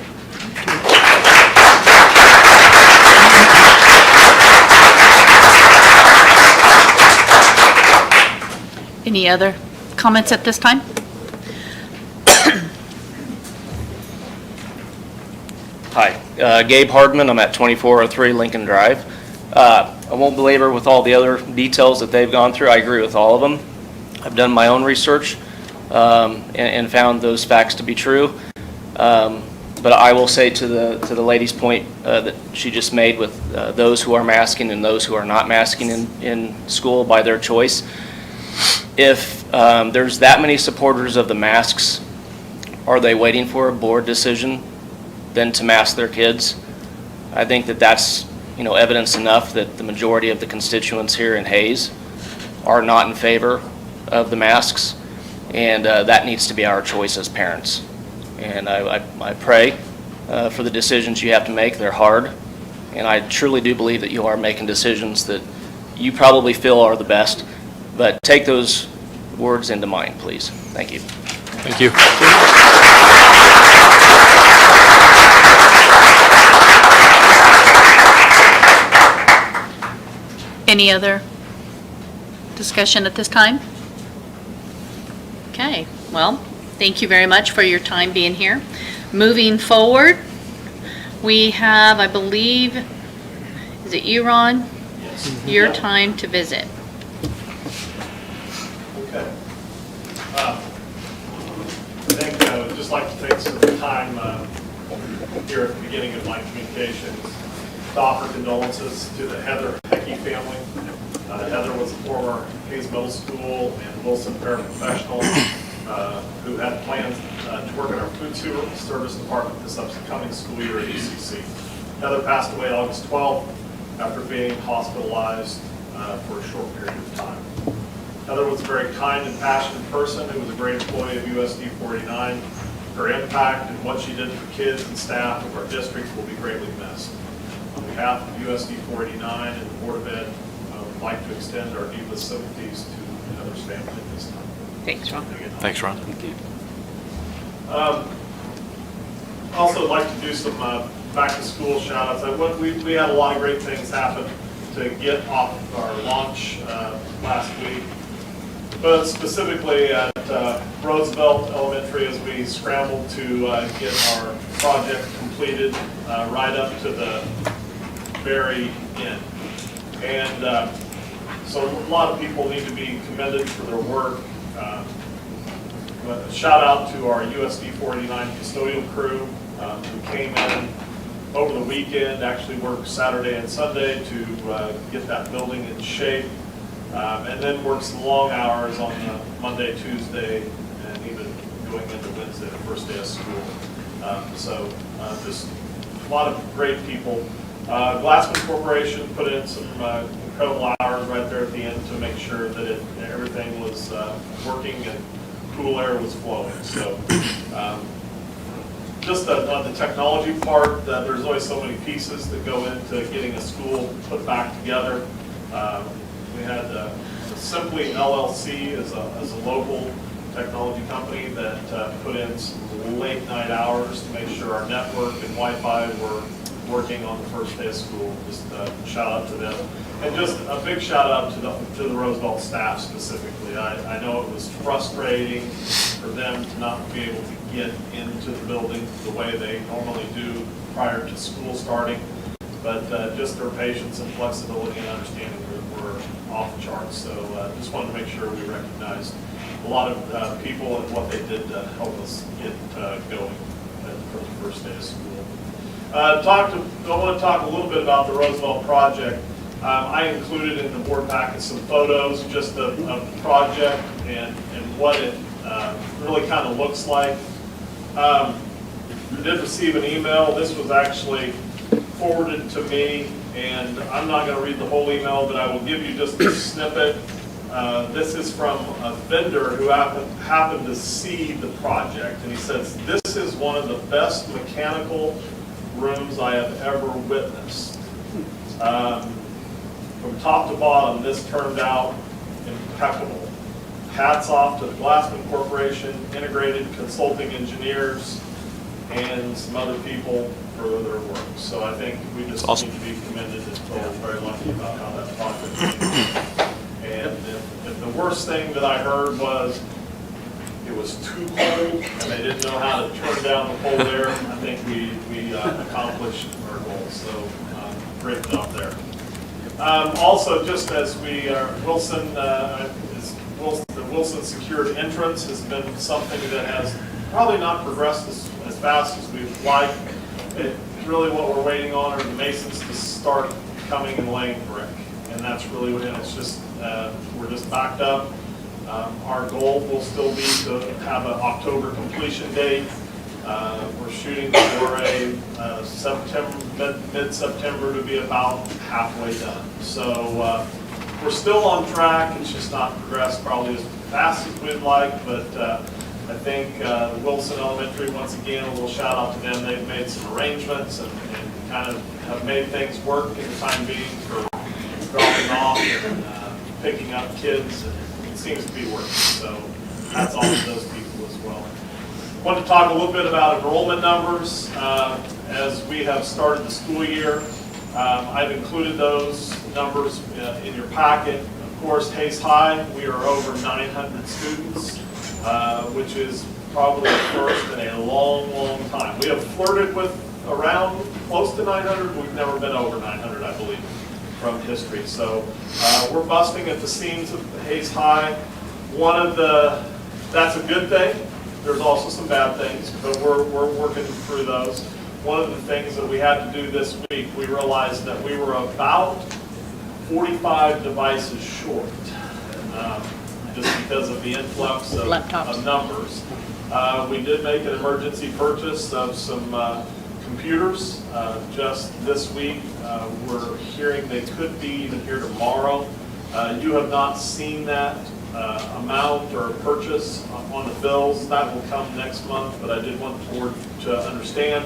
Any other comments at this time? Hi, Gabe Hardman. I'm at 2403 Lincoln Drive. I won't belabor with all the other details that they've gone through. I agree with all of them. I've done my own research and found those facts to be true. But I will say to the lady's point that she just made with those who are masking and those who are not masking in school by their choice. If there's that many supporters of the masks, are they waiting for a board decision then to mask their kids? I think that that's evidence enough that the majority of the constituents here in Hayes are not in favor of the masks, and that needs to be our choice as parents. And I pray for the decisions you have to make. They're hard, and I truly do believe that you are making decisions that you probably feel are the best, but take those words into mind, please. Thank you. Thank you. Any other discussion at this time? Okay, well, thank you very much for your time being here. Moving forward, we have, I believe, is it you, Ron? Yes. Your time to visit. Okay. I think I would just like to take some time here at the beginning of my communications to offer condolences to the Heather Pecky family. Heather was a former Hayes Middle School and Wilson paraprofessional who had plans to work in our food service department this upcoming school year at UCC. Heather passed away August 12th after being hospitalized for a short period of time. Heather was a very kind and passionate person who was a great employee of USD 49. Her impact and what she did for kids and staff of our district will be greatly missed. On behalf of USD 49 and the Board of Ed, I would like to extend our deepest sympathies to Heather's family at this time. Thanks, Ron. Thanks, Ron. Thank you. Also, I'd like to do some back-to-school shout-outs. We had a lot of great things happen to get off our launch last week, but specifically at Roosevelt Elementary as we scrambled to get our project completed right up to the very end. And so a lot of people need to be commended for their work. A shout out to our USD 49 custodial crew who came in over the weekend, actually worked Saturday and Sunday to get that building in shape, and then worked some long hours on Monday, Tuesday, and even going into Wednesday, the first day of school. So just a lot of great people. Glassman Corporation put in some incredible hours right there at the end to make sure that everything was working and cool air was flowing. So just on the technology part, there's always so many pieces that go into getting a school put back together. We had Simply LLC as a local technology company that put in some late night hours to make sure our network and Wi-Fi were working on the first day of school. Just shout out to them. And just a big shout out to the Roosevelt staff specifically. I know it was frustrating for them to not be able to get into the building the way they normally do prior to school starting, but just their patience and flexibility and understanding were off the charts. So just wanted to make sure we recognized a lot of people and what they did to help us get going for the first day of school. I want to talk a little bit about the Roosevelt project. I included in the board packet some photos just of the project and what it really kind of looks like. I did receive an email. This was actually forwarded to me, and I'm not going to read the whole email, but I will give you just a snippet. This is from a vendor who happened to see the project, and he says, "This is one of the best mechanical rooms I have ever witnessed. From top to bottom, this turned out impeccable. Hats off to the Glassman Corporation, Integrated Consulting Engineers, and some other people for their work. So I think we just need to be commended and feel very lucky about how that project came. And if the worst thing that I heard was it was too cold and they didn't know how to turn down the cold air, I think we accomplished our goals. So great job there. Also, just as we are, the Wilson secured entrance has been something that has probably not progressed as fast as we'd like. Really what we're waiting on are the masons to start coming and laying brick. And that's really what it is. It's just, we're just backed up. Our goal will still be to have an October completion date. We're shooting for a mid-September to be about halfway done. So we're still on track. It's just not progressed probably as fast as we'd like, but I think Wilson Elementary, once again, a little shout out to them. They've made some arrangements and kind of have made things work in the time being for dropping off and picking up kids. And it seems to be working. So that's all of those people as well. I want to talk a little bit about enrollment numbers. As we have started the school year, I've included those numbers in your packet. Of course, Hayes High, we are over 900 students, which is probably the first in a long, long time. We have flirted with around close to 900. We've never been over 900, I believe, from history. So we're busting at the seams of Hayes High. That's a good thing. There's also some bad things, but we're working through those. One of the things that we had to do this week, we realized that we were about 45 devices short, just because of the influx of numbers. We did make an emergency purchase of some computers just this week. We're hearing they could be even here tomorrow. You have not seen that amount or purchase on the bills. That will come next month, but I did want the board to understand.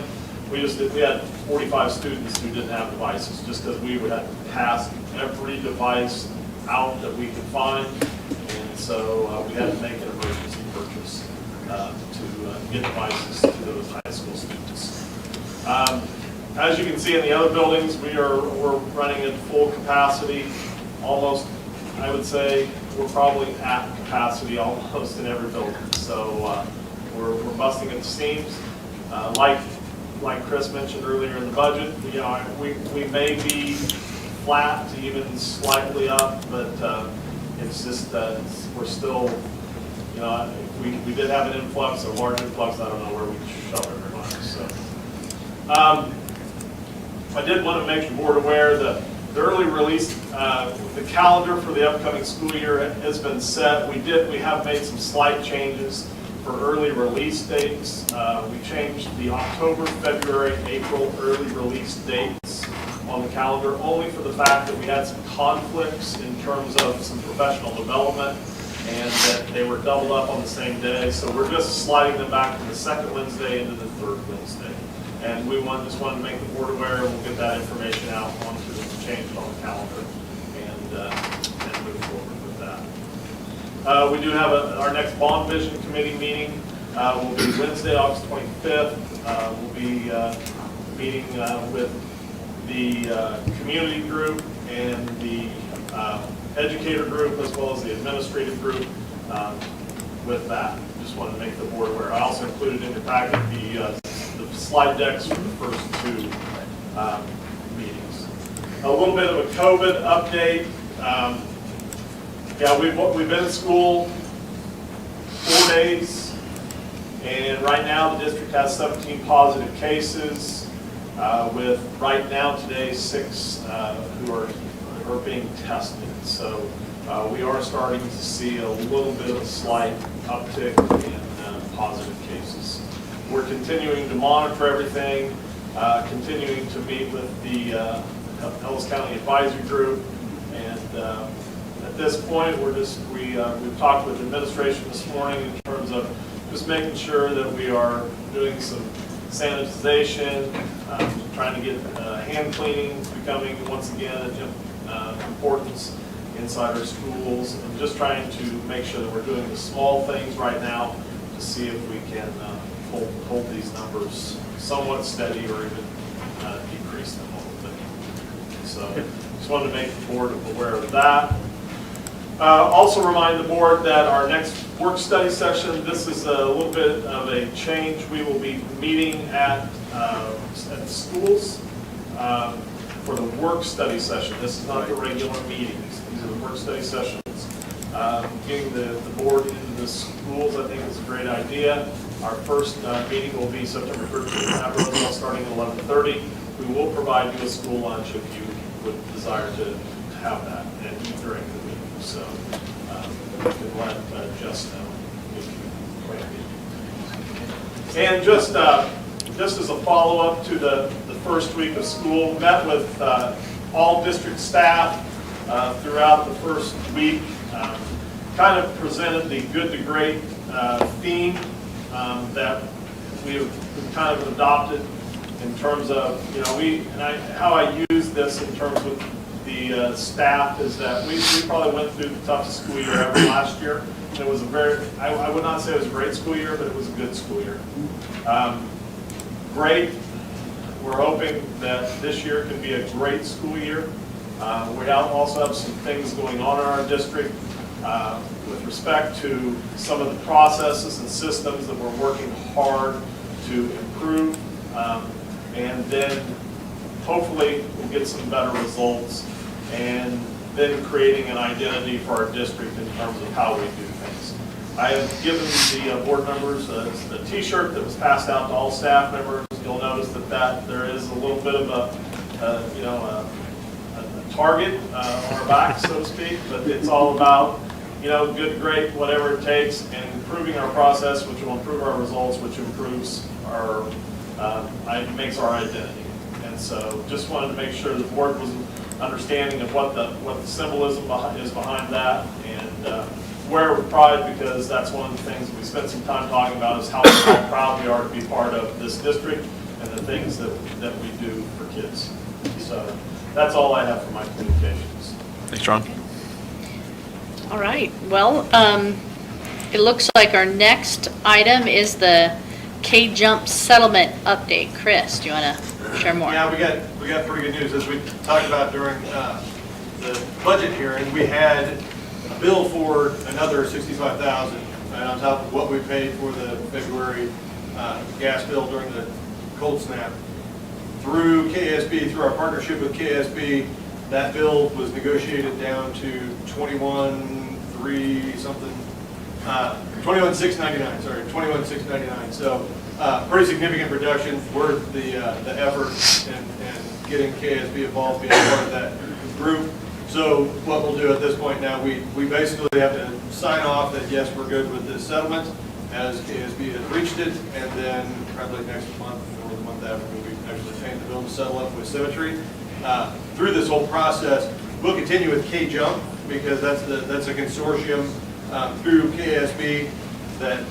We had 45 students who didn't have devices, just because we would have to pass every device out that we could find, and so we had to make an emergency purchase to get devices to those high school students. As you can see in the other buildings, we're running at full capacity, almost. I would say we're probably at capacity almost in every building. So we're busting at the seams. Like Chris mentioned earlier in the budget, we may be flat to even slightly up, but it's just we're still, we did have an influx, a large influx. I don't know where we shove everybody. So I did want to make the board aware that the early release, the calendar for the upcoming school year has been set. We have made some slight changes for early release dates. We changed the October, February, April early release dates on the calendar only for the fact that we had some conflicts in terms of some professional development and that they were doubled up on the same day. So we're just sliding them back from the second Wednesday into the third Wednesday. And we just wanted to make the board aware, and we'll get that information out onto the change on the calendar and move forward with that. We do have our next Bond Vision Committee meeting. Will be Wednesday, August 25th. We'll be meeting with the community group and the educator group, as well as the administrative group with that. Just wanted to make the board aware. I also included in your packet the slide decks for the first two meetings. A little bit of a COVID update. We've been in school 4 days, and right now the district has 17 positive cases, with right now today 6 who are being tested. So we are starting to see a little bit of a slight uptick in positive cases. We're continuing to monitor everything, continuing to meet with the Ellis County Advisory Group, and at this point, we've talked with administration this morning in terms of just making sure that we are doing some sanitization, trying to get hand cleaning becoming once again of importance inside our schools, and just trying to make sure that we're doing the small things right now to see if we can hold these numbers somewhat steady or even decrease them a little bit. So just wanted to make the board aware of that. Also remind the board that our next work study session, this is a little bit of a change. We will be meeting at schools for the work study session. This is not the regular meetings. These are the work study sessions. Getting the board into the schools, I think, is a great idea. Our first meeting will be September 13th at Roseville, starting at 11:30. We will provide you a school lunch if you would desire to have that and eat during the meeting. So you can let Jess know if you plan to. And just as a follow-up to the first week of school, met with all district staff throughout the first week. Kind of presented the good to great theme that we've kind of adopted in terms of, how I use this in terms of the staff is that we probably went through the toughest school year ever last year. It was I would not say it was a great school year, but it was a good school year. Great. We're hoping that this year can be a great school year. We also have some things going on in our district with respect to some of the processes and systems that we're working hard to improve. And then hopefully we'll get some better results, and then creating an identity for our district in terms of how we do things. I have given the board members a t-shirt that was passed out to all staff members. You'll notice that there is a little bit of a target on our back, so to speak, but it's all about, good, great, whatever it takes, and improving our process, which will improve our results, which improves our, makes our identity. And so just wanted to make sure the board was understanding of what the symbolism is behind that, and wear it with pride, because that's one of the things we spent some time talking about, is how proud we are to be part of this district and the things that we do for kids. So that's all I have for my communications. Thanks, Ron. All right, well, it looks like our next item is the K-Jump settlement update. Chris, do you want to share more? Yeah, we got pretty good news. As we talked about during the budget hearing, we had a bill for another $65,000, right on top of what we paid for the February gas bill during the cold snap. Through KSB, through our partnership with KSB, that bill was negotiated down to $21,699. Sorry, $21,699. So pretty significant reduction. Worth the effort and getting KSB involved, being part of that group. So what we'll do at this point now, we basically have to sign off that yes, we're good with this settlement as KSB has reached it, and then probably next month or the month after we'll be actually paying the bill to settle up with Symmetry. Through this whole process, we'll continue with K-Jump, because that's a consortium through KSB that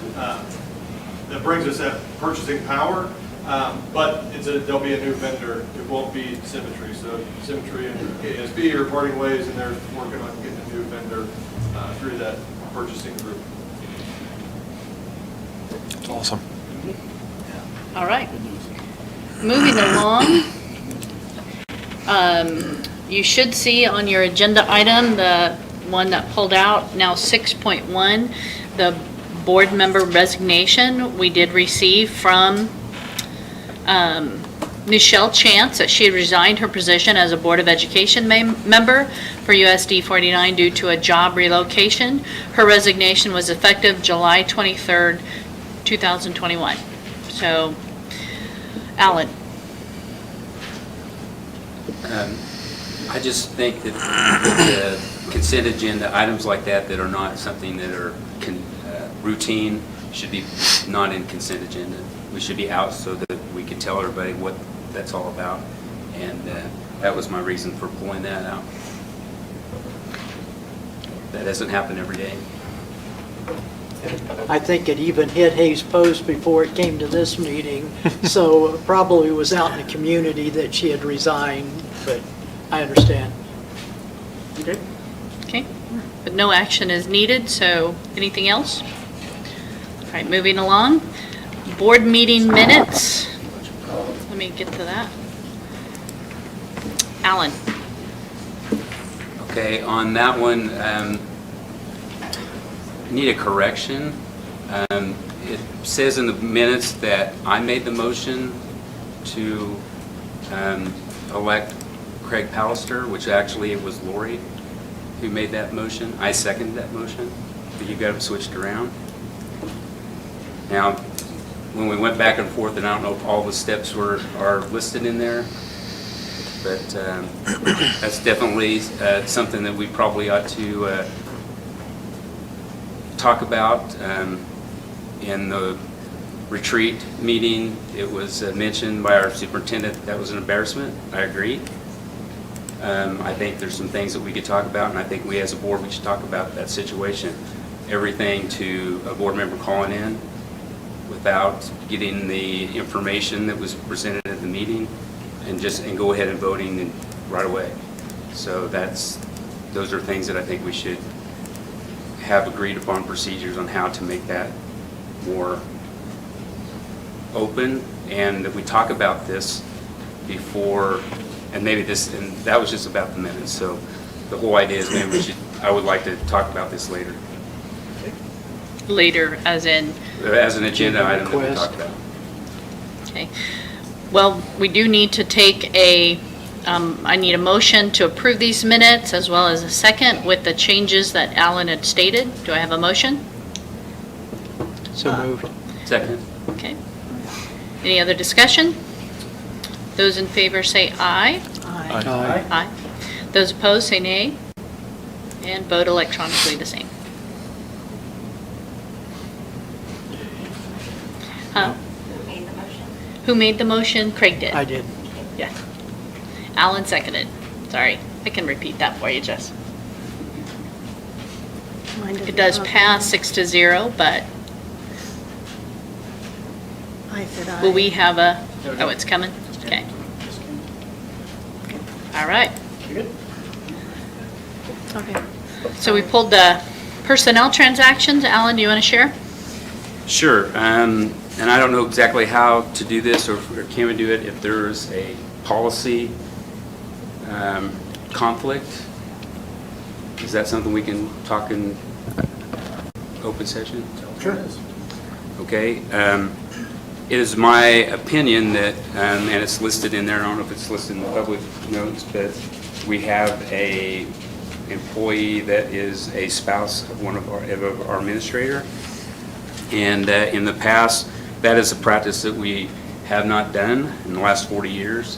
brings us that purchasing power. But there'll be a new vendor. It won't be Symmetry. So Symmetry and KSB are parting ways, and they're working on getting a new vendor through that purchasing group. That's awesome. All right. Moving along. You should see on your agenda item, the one that pulled out, now 6.1, the board member resignation we did receive from Michelle Chance, that she had resigned her position as a Board of Education member for USD 49 due to a job relocation. Her resignation was effective July 23rd, 2021. So, Alan. I just think that the consent agenda, items like that are not something that are routine, should be not in consent agenda. We should be out so that we can tell everybody what that's all about. And that was my reason for pulling that out. That doesn't happen every day. I think it even hit Hayes Post before it came to this meeting, so probably was out in the community that she had resigned, but I understand. Okay. Okay, but no action is needed, so anything else? All right, moving along. Board meeting minutes. Let me get to that. Alan? Okay, on that one, need a correction. It says in the minutes that I made the motion to elect Craig Pallister, which actually it was Lori who made that motion. I seconded that motion, but you got them switched around. Now, when we went back and forth, and I don't know if all the steps are listed in there, but that's definitely something that we probably ought to talk about. In the retreat meeting, it was mentioned by our superintendent that was an embarrassment. I agree. I think there's some things that we could talk about, and I think we as a board, we should talk about that situation. Everything to a board member calling in without getting the information that was presented at the meeting, and go ahead and voting right away. So those are things that I think we should have agreed upon procedures on how to make that more open, and that we talk about this before, and that was just about the minutes. So the whole idea is maybe I would like to talk about this later. Later, as in? As an agenda item that we talk about. Okay. Well, we do need to take I need a motion to approve these minutes as well as a second with the changes that Alan had stated. Do I have a motion? So moved. Second. Okay. Any other discussion? Those in favor say aye. Aye. Aye. Those opposed say nay. And vote electronically the same. Huh? Who made the motion? Craig did. I did. Yeah. Alan seconded. Sorry, I can repeat that for you, Jess. It does pass 6-0, but I said aye. will we have oh, it's coming? Okay. All right. Okay. So we pulled the personnel transactions. Alan, do you want to share? Sure. And I don't know exactly how to do this, or can we do it if there's a policy conflict? Is that something we can talk in open session? Sure. Okay. It is my opinion that, and it's listed in there, I don't know if it's listed in the public notes, but we have a employee that is a spouse of one of our administrator. And in the past, that is a practice that we have not done in the last 40 years.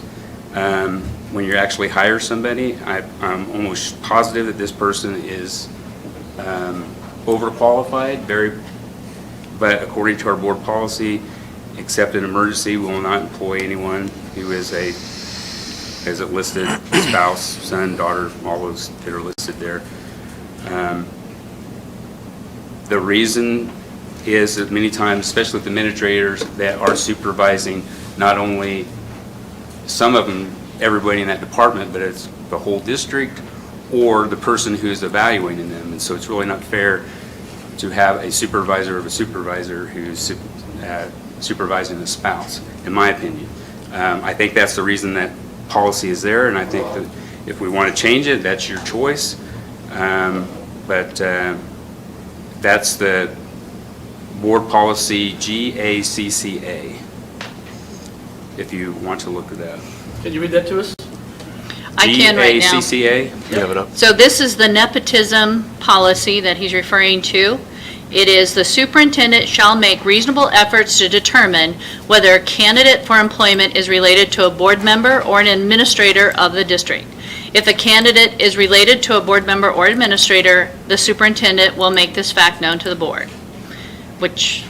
When you actually hire somebody, I'm almost positive that this person is overqualified, but according to our board policy, except in emergency, we will not employ anyone who is a listed spouse, son, daughter, all those that are listed there. The reason is that many times, especially with administrators that are supervising, not only some of them, everybody in that department, but it's the whole district or the person who's evaluating them. And so it's really not fair to have a supervisor of a supervisor who's supervising a spouse, in my opinion. I think that's the reason that policy is there, and I think that if we want to change it, that's your choice. But that's the board policy GACCA, if you want to look at that. Can you read that to us? I can right now. GACCA? You have it up. So this is the nepotism policy that he's referring to. It is the superintendent shall make reasonable efforts to determine whether a candidate for employment is related to a board member or an administrator of the district. If a candidate is related to a board member or administrator, the superintendent will make this fact known to the board, which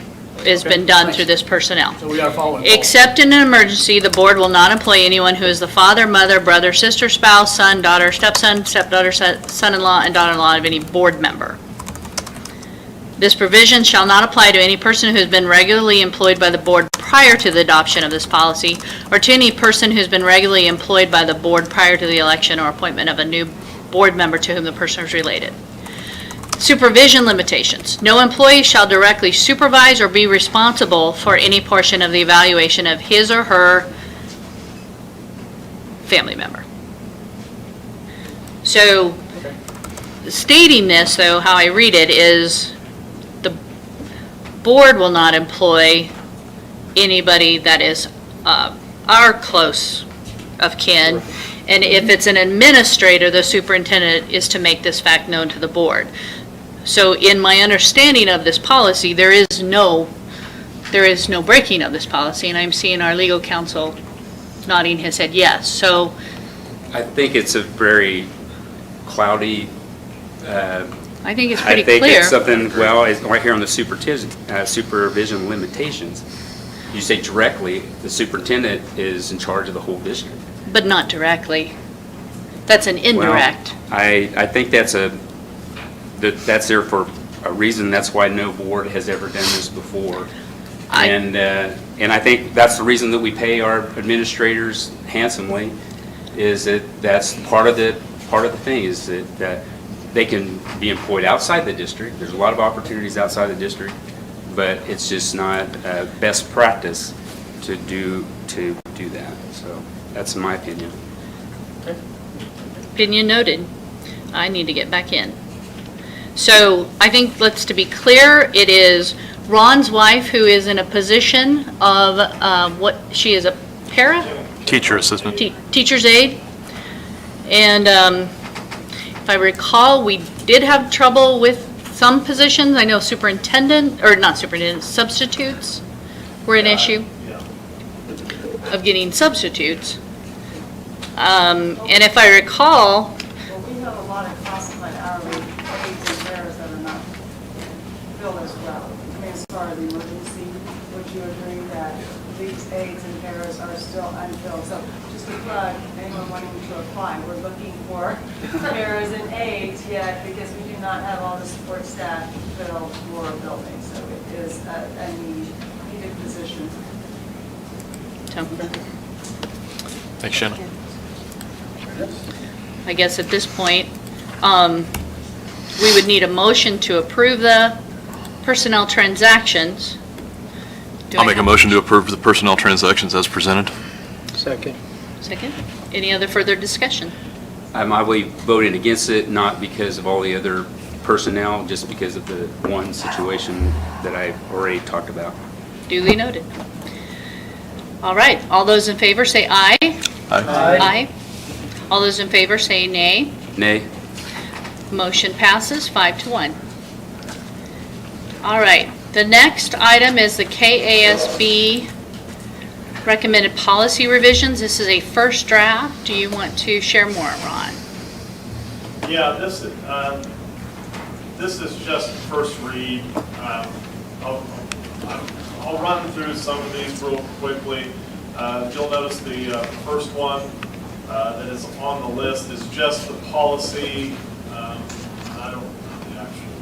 has been done through this personnel. So we are following. Except in an emergency, the board will not employ anyone who is the father, mother, brother, sister, spouse, son, daughter, stepson, stepdaughter, son-in-law, and daughter-in-law of any board member. This provision shall not apply to any person who has been regularly employed by the board prior to the adoption of this policy, or to any person who's been regularly employed by the board prior to the election or appointment of a new board member to whom the person is related. Supervision limitations. No employee shall directly supervise or be responsible for any portion of the evaluation of his or her family member. So, stating this, though, how I read it is, the board will not employ anybody that is our close of kin, and if it's an administrator, the superintendent is to make this fact known to the board. So in my understanding of this policy, there is no breaking of this policy, and I'm seeing our legal counsel nodding his head yes. So I think it's a very cloudy, I think it's pretty I think clear. it's something, well, it's right here on the supervision limitations. You say directly, the superintendent is in charge of the whole district. But not directly. That's an indirect. Well, I think that's there for a reason. That's why no board has ever done this before. And I think that's the reason that we pay our administrators handsomely, is that that's part of the thing, is that they can be employed outside the district. There's a lot of opportunities outside the district, but it's just not best practice to do that. So that's my opinion. Opinion noted. I need to get back in. So I think, to be clear, it is Ron's wife who is in a position of she is a para? Teacher assistant. Teacher's aide. And if I recall, we did have trouble with some positions. I know substitutes were an issue of getting substitutes. And if I recall, Well, we have a lot of classified hourly aides and paras that are not filled as well. I mean, as far as emergency, would you agree that these aides and paras are still unfilled? So just to plug, anyone wanting to apply, we're looking for paras and aides yet because we do not have all the support staff to fill more buildings. So it is a needed position. Thanks, Shannon. I guess at this point, we would need a motion to approve the personnel transactions. I'll make a motion to approve the personnel transactions as presented. Second. Second. Any other further discussion? I will be voting against it, not because of all the other personnel, just because of the one situation that I already talked about. Duly noted. All right, all those in favor say aye. Aye. Aye. All those in favor say nay. Nay. Motion passes 5-1. All right, the next item is the KASB recommended policy revisions. This is a first draft. Do you want to share more, Ron? Yeah, this is just first read. I'll run through some of these real quickly. You'll notice the first one that is on the list is just the policy. I don't have the actual.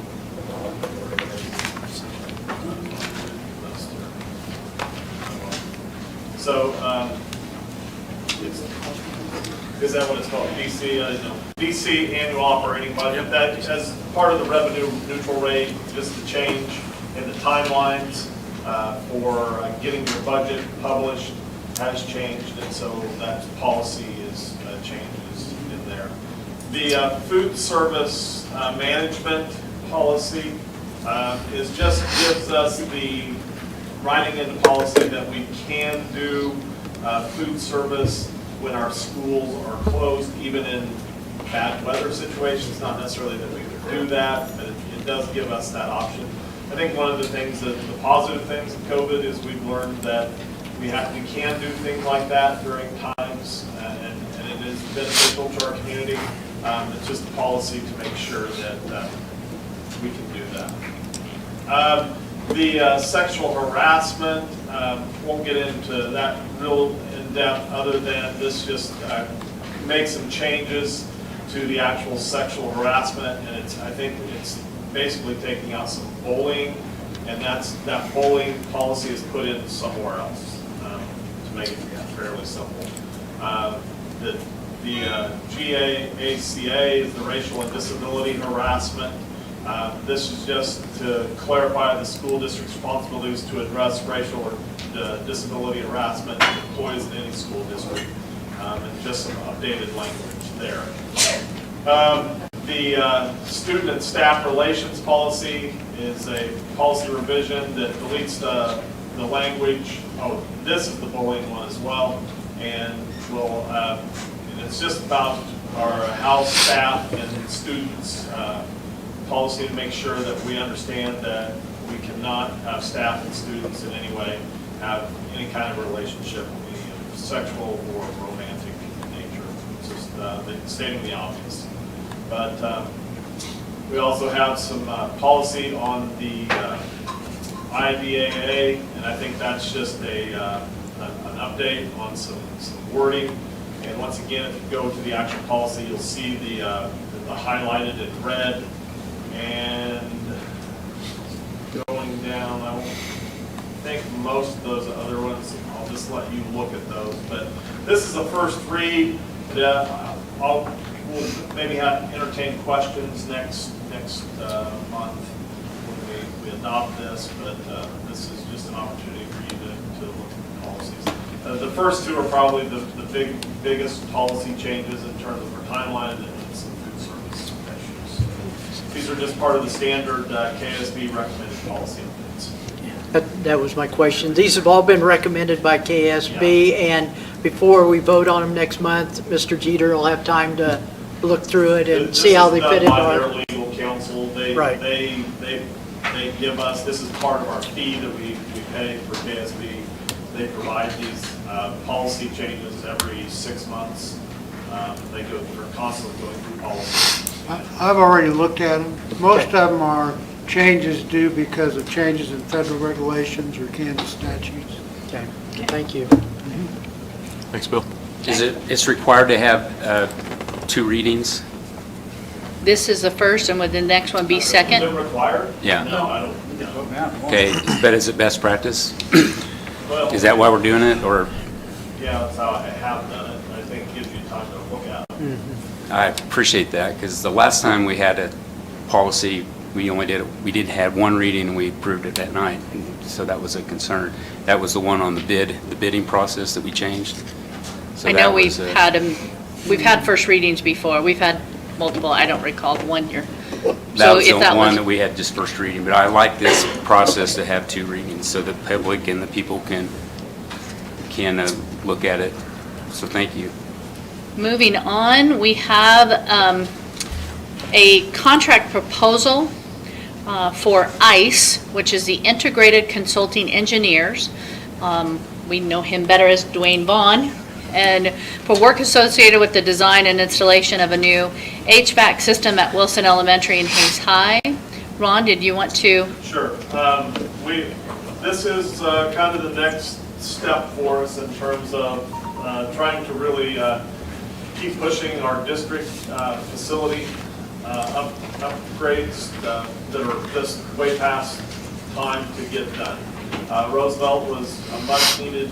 So, is that what it's called? DC? DC annual operating budget. That as part of the revenue neutral rate, just the change in the timelines for getting your budget published has changed, and so that policy is changes in there. The food service management policy is just gives us the writing in the policy that we can do food service when our schools are closed, even in bad weather situations. Not necessarily that we would do that, but it does give us that option. I think one of the things the positive things of COVID is we've learned that we can do things like that during times, and it is beneficial to our community. It's just a policy to make sure that we can do that. The sexual harassment, won't get into that real in depth, other than this just makes some changes to the actual sexual harassment, and I think it's basically taking out some bowling, and that bowling policy is put in somewhere else, to make it fairly simple. The GAACA is the racial and disability harassment. This is just to clarify the school district's responsibilities to address racial or disability harassment of employees in any school district, and just some updated language there. The student and staff relations policy is a policy revision that deletes the language. Oh, this is the bullying one as well, and will. And it's just about our house staff and students policy to make sure that we understand that we cannot have staff and students in any way have any kind of relationship, any sexual or romantic nature. It's just stating the obvious. But we also have some policy on the IDAA, and I think that's just an update on some wording. And once again, if you go to the actual policy, you'll see the highlighted in red. And going down, I won't think most of those other ones, I'll just let you look at those. But this is the first read. We'll maybe entertain questions next month when we adopt this, but this is just an opportunity for you to look at the policies. The first two are probably the biggest policy changes in terms of our timeline and some food service issues. These are just part of the standard KSB recommended policy updates. That was my question. These have all been recommended by KSB, and before we vote on them next month, Mr. Jeter will have time to look through it and see how they fit into our... This is done by their legal counsel. They give us, this is part of our fee that we pay for KSB. They provide these policy changes every 6 months. They're constantly going through policies. I've already looked at them. Most of them are changes due because of changes in federal regulations or Kansas statutes. Okay, thank you. Thanks, Bill. It's required to have 2 readings? This is the first, and would the next one be second? Is it required? Yeah. No, I don't. No. Okay, but is it best practice? Well, Is that why we're doing it, or? Yeah, that's how I have done it. I think it gives you time to look at it. I appreciate that, because the last time we had a policy, we did have 1 reading and we approved it that night, and so that was a concern. That was the one on the bidding process that we changed. So I know that we've was, we've had first readings before. We've had multiple, I don't recall, 1 year. That was the one that we had just first reading, but I like this process to have 2 readings so the public and the people can look at it. So thank you. Moving on, we have a contract proposal for ICE, which is the Integrated Consulting Engineers. We know him better as Dwayne Vaughn. And for work associated with the design and installation of a new HVAC system at Wilson Elementary and Hayes High. Ron, did you want to? Sure. This is kind of the next step for us in terms of trying to really keep pushing our district facility upgrades that are just way past time to get done. Roosevelt was a much needed,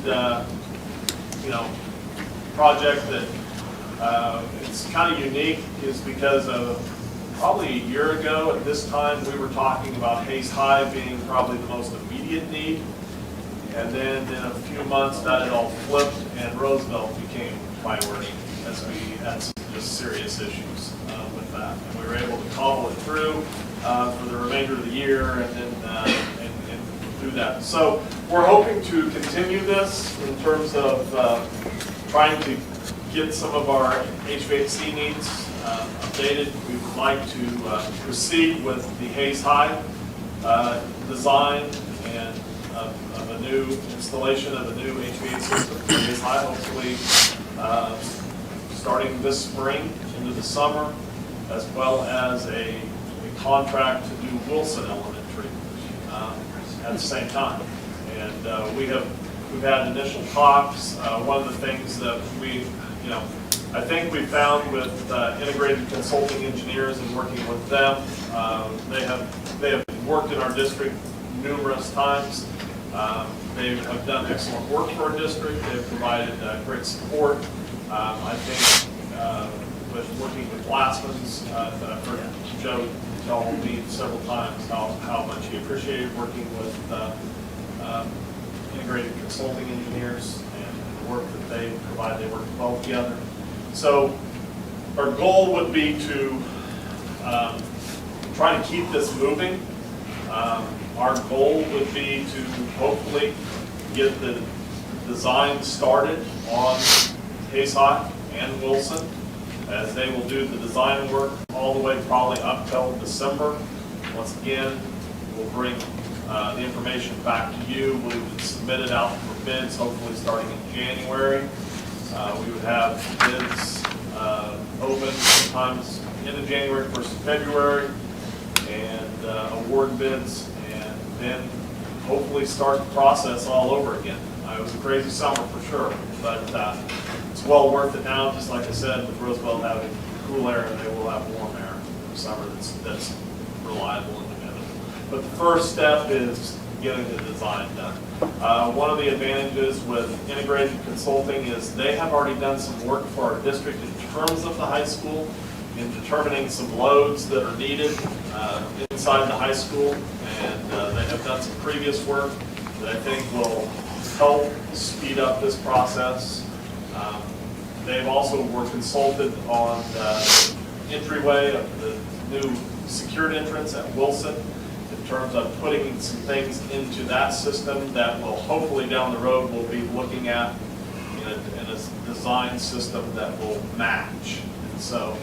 project that it's kind of unique is because of probably a year ago at this time we were talking about Hayes High being probably the most immediate need, and then in a few months that had all flipped and Roosevelt became priority as we had some just serious issues with that, and we were able to cobble it through for the remainder of the year and then and do that. So we're hoping to continue this in terms of trying to get some of our HVAC needs updated. We would like to proceed with the Hayes High design and of a new installation of a new HVAC system for Hayes High, hopefully starting this spring into the summer, as well as a contract to do Wilson Elementary at the same time. And we've had initial talks. One of the things that we, I think we found with integrated consulting engineers and working with them, they have worked in our district numerous times. They have done excellent work for our district. They've provided great support. I think with working with Glassman's, I've heard Joe tell me several times how much he appreciated working with integrated consulting engineers and the work that they provide. They work well together. So our goal would be to try to keep this moving. Our goal would be to hopefully get the design started on Hayes High and Wilson, as they will do the design work all the way probably up till December. Once again, we'll bring the information back to you. We would submit it out for bids, hopefully starting in January. We would have bids open sometimes end of January, 1st of February, and award bids, and then hopefully start the process all over again. It was a crazy summer for sure, but it's well worth it now. Just like I said, with Roosevelt having cool air, and they will have warm air for summer that's reliable and dependable. But the first step is getting the design done. One of the advantages with integrated consulting is they have already done some work for our district in terms of the high school, in determining some loads that are needed inside the high school, and they have done some previous work that I think will help speed up this process. They've also were consulted on the entryway of the new secured entrance at Wilson, in terms of putting some things into that system that will hopefully down the road we'll be looking at in a design system that will match. And so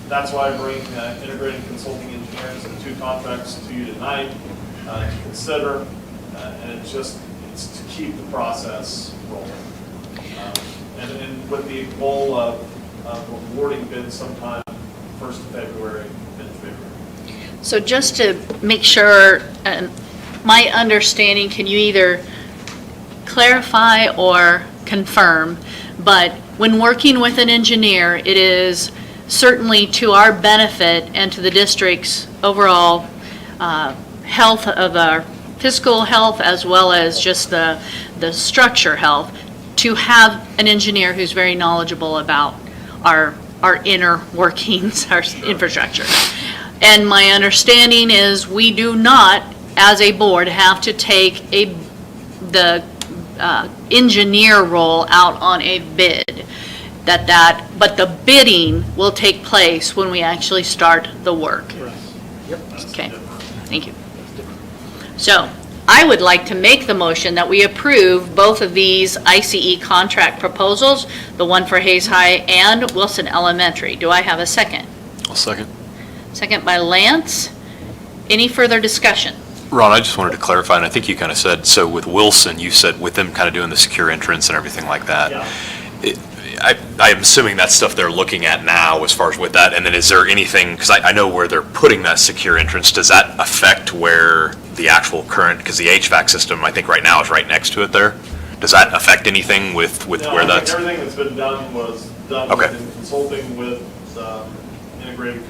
that's why I bring integrated consulting engineers and 2 contracts to you tonight to consider, and it's to keep the process rolling. And with the goal of awarding bids sometime 1st of February, mid-February. So just to make sure, my understanding, can you either clarify or confirm, but when working with an engineer, it is certainly to our benefit and to the district's overall health of our fiscal health, as well as just the structure health, to have an engineer who's very knowledgeable about our inner workings, our infrastructure. And my understanding is we do not, as a board, have to take the engineer role out on a bid. But the bidding will take place when we actually start the work. Okay, thank you. So I would like to make the motion that we approve both of these ICE contract proposals, the one for Hayes High and Wilson Elementary. Do I have a second? I'll second. Second by Lance. Any further discussion? Ron, I just wanted to clarify, and I think you kind of said, so with Wilson, you said with them kind of doing the secure entrance and everything like that. Yeah. I'm assuming that's stuff they're looking at now as far as with that, and then is there anything, because I know where they're putting that secure entrance, does that affect where the actual current, because the HVAC system, I think right now is right next to it there. Does that affect anything with No, where I think that's? everything that's been done was done Okay. in consulting with integrated.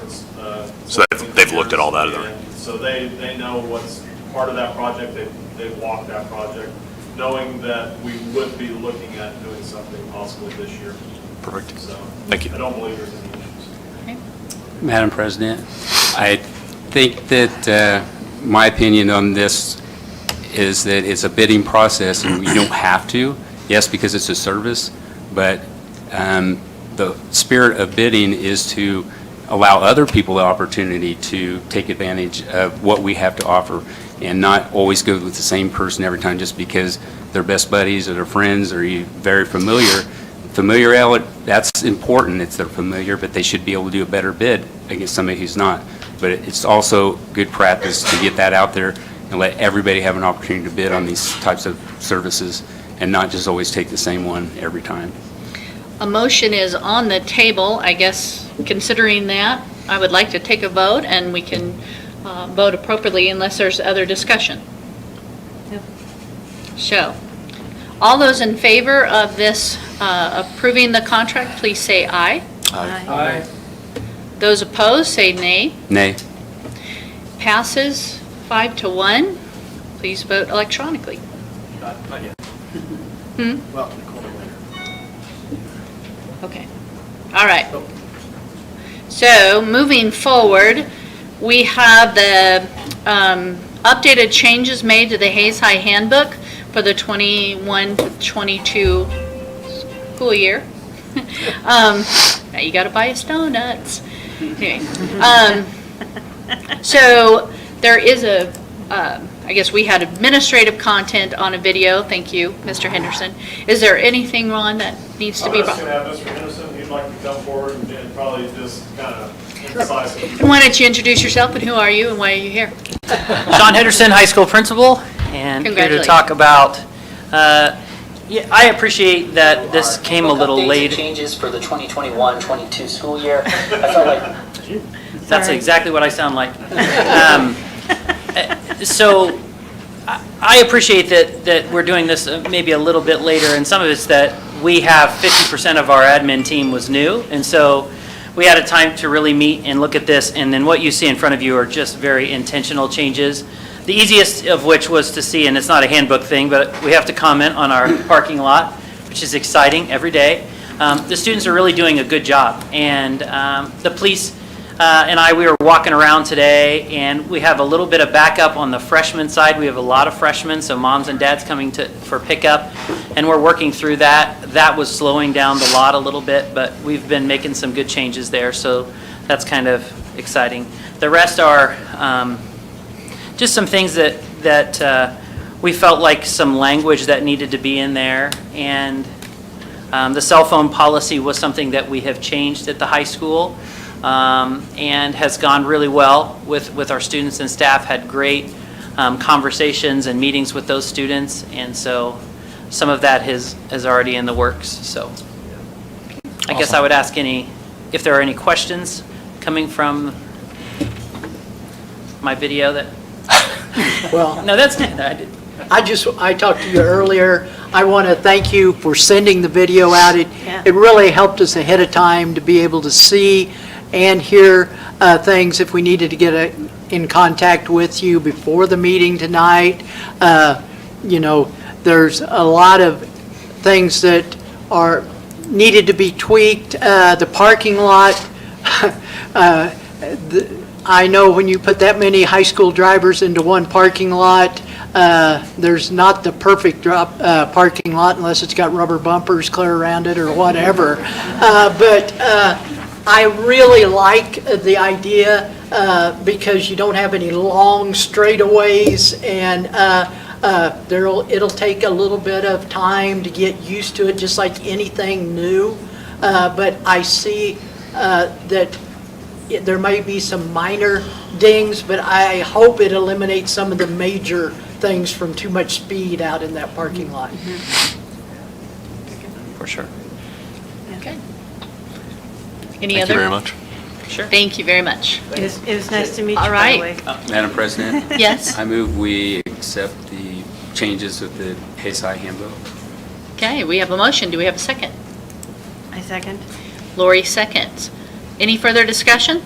So they've looked at all that. And so they know what's part of that project. They've walked that project, knowing that we would be looking at doing something possibly this year. Perfect. So Thank you. I don't believe there's any issues. Madam President, I think that my opinion on this is that it's a bidding process and you don't have to. Yes, because it's a service, but the spirit of bidding is to allow other people the opportunity to take advantage of what we have to offer and not always go with the same person every time just because they're best buddies or they're friends or you're very familiar. Familiarity, that's important, they're familiar, but they should be able to do a better bid against somebody who's not. But it's also good practice to get that out there and let everybody have an opportunity to bid on these types of services and not just always take the same one every time. A motion is on the table. I guess considering that, I would like to take a vote, and we can vote appropriately unless there's other discussion. So, All those in favor of this approving the contract, please say aye. Aye. Those opposed, say nay. Nay. Passes 5-1. Please vote electronically. Not yet. Well, okay. All right. So moving forward, we have the updated changes made to the Hayes High Handbook for the 21-22 school year. Now you got to buy us donuts. Anyway, so there is I guess we had administrative content on a video. Thank you, Mr. Henderson. Is there anything, Ron, that needs to be I'm just brought? going to have Mr. Henderson, he'd like to come forward and probably just kind of emphasize it. And why don't you introduce yourself, and who are you, and why are you here? Sean Henderson, high school principal, and here to Congratulations. talk about, yeah, I appreciate that this came a little late. Changes for the 2021-22 school year. I felt like That's exactly what I sound like. So I appreciate that we're doing this maybe a little bit later, and some of it's that we have 50% of our admin team was new, and so we had a time to really meet and look at this, and then what you see in front of you are just very intentional changes. The easiest of which was to see, and it's not a handbook thing, but we have to comment on our parking lot, which is exciting every day. The students are really doing a good job, and the police and we were walking around today, and we have a little bit of backup on the freshman side. We have a lot of freshmen, so moms and dads coming for pickup, and we're working through that. That was slowing down the lot a little bit, but we've been making some good changes there, so that's kind of exciting. The rest are just some things that we felt like some language that needed to be in there, and the cell phone policy was something that we have changed at the high school. And has gone really well with our students and staff, had great conversations and meetings with those students, and so some of that is already in the works. So I guess I would ask if there are any questions coming from my video that... Well, no, that's not. I talked to you earlier. I want to thank you for sending the video out. It really helped us ahead of time to be able to see and hear things if we needed to get in contact with you before the meeting tonight. You know, there's a lot of things that are needed to be tweaked. The parking lot, I know when you put that many high school drivers into one parking lot, there's not the perfect parking lot unless it's got rubber bumpers clear around it or whatever. But I really like the idea because you don't have any long straightaways, and it'll take a little bit of time to get used to it, just like anything new. But I see that there may be some minor dings, but I hope it eliminates some of the major things from too much speed out in that parking lot. For sure. Okay. Any Thank other? you very much. Sure. Thank you very much. It was nice to meet you, All by the right. way. Madam President? Yes. I move we accept the changes with the Hayes High handbook. Okay, we have a motion. Do we have a second? I second. Lori seconds. Any further discussion?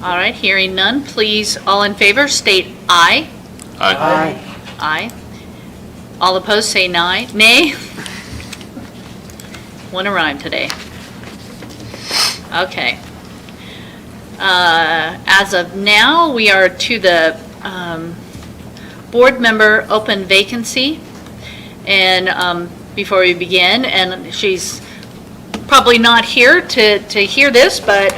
All right, hearing none, please, all in favor, state aye. Aye. Aye. All opposed, say nay. Nay? One rhyme today. Okay. As of now, we are to the board member open vacancy. And before we begin, and she's probably not here to hear this, but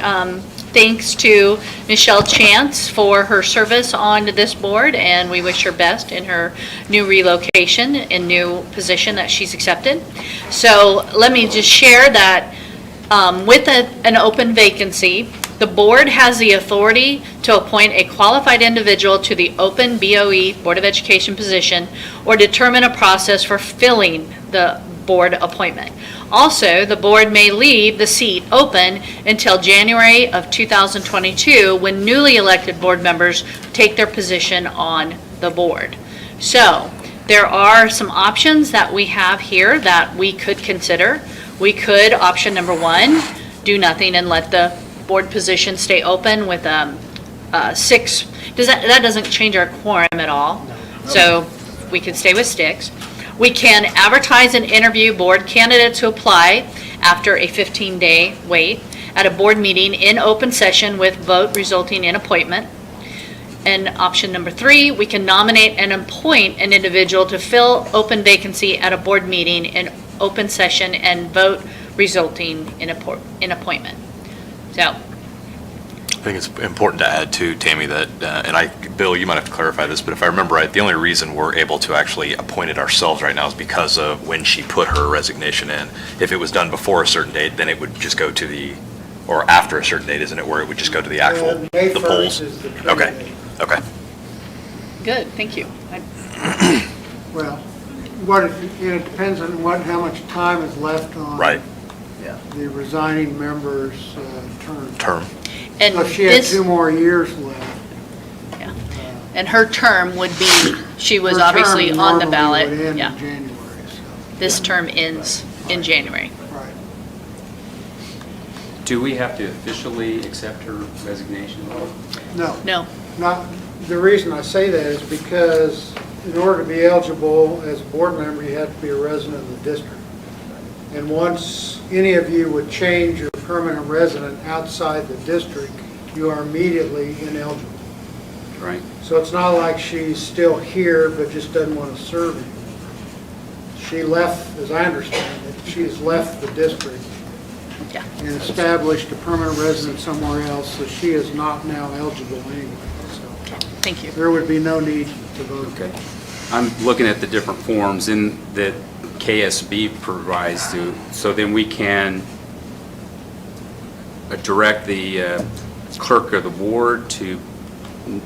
thanks to Michelle Chance for her service on this board, and we wish her best in her new relocation and new position that she's accepted. So let me just share that with an open vacancy, the board has the authority to appoint a qualified individual to the open BOE Board of Education position or determine a process for filling the board appointment. Also, the board may leave the seat open until January of 2022 when newly elected board members take their position on the board. So, There are some options that we have here that we could consider. We could, option number one, do nothing and let the board position stay open with 6. That doesn't change our quorum at all. So we could stay with 6. We can advertise and interview board candidates who apply after a 15-day wait at a board meeting in open session with vote resulting in appointment. And option number 3, we can nominate and appoint an individual to fill open vacancy at a board meeting in open session and vote resulting in appointment. So, I think it's important to add too, Tammy, that, Bill, you might have to clarify this, but if I remember right, the only reason we're able to actually appoint it ourselves right now is because of when she put her resignation in. If it was done before a certain date, then it would just go to or after a certain date, isn't it, where it would just go to the actual, May the 1st polls? is the trade Okay, date. okay. good, thank you. Well, it depends on how much time is left on. Right. The resigning member's term. And So she had this- 2 more years left. And her term would be, she was Her term obviously on the normally ballot. would end Yeah. in January, This term ends in January. right. Do we have to officially accept her resignation? No. No. Not, the reason I say that is because in order to be eligible as a board member, you have to be a resident of the district. And once any of you would change your permanent resident outside the district, you are immediately ineligible. Right. So it's not like she's still here but just doesn't want to serve anymore. She left, as I understand it, she has left the district and established a permanent residence somewhere else, so she is not now eligible anyway. So thank you. there would be no need to vote. Okay. I'm looking at the different forms in that KSB provides to, so then we can direct the clerk of the board to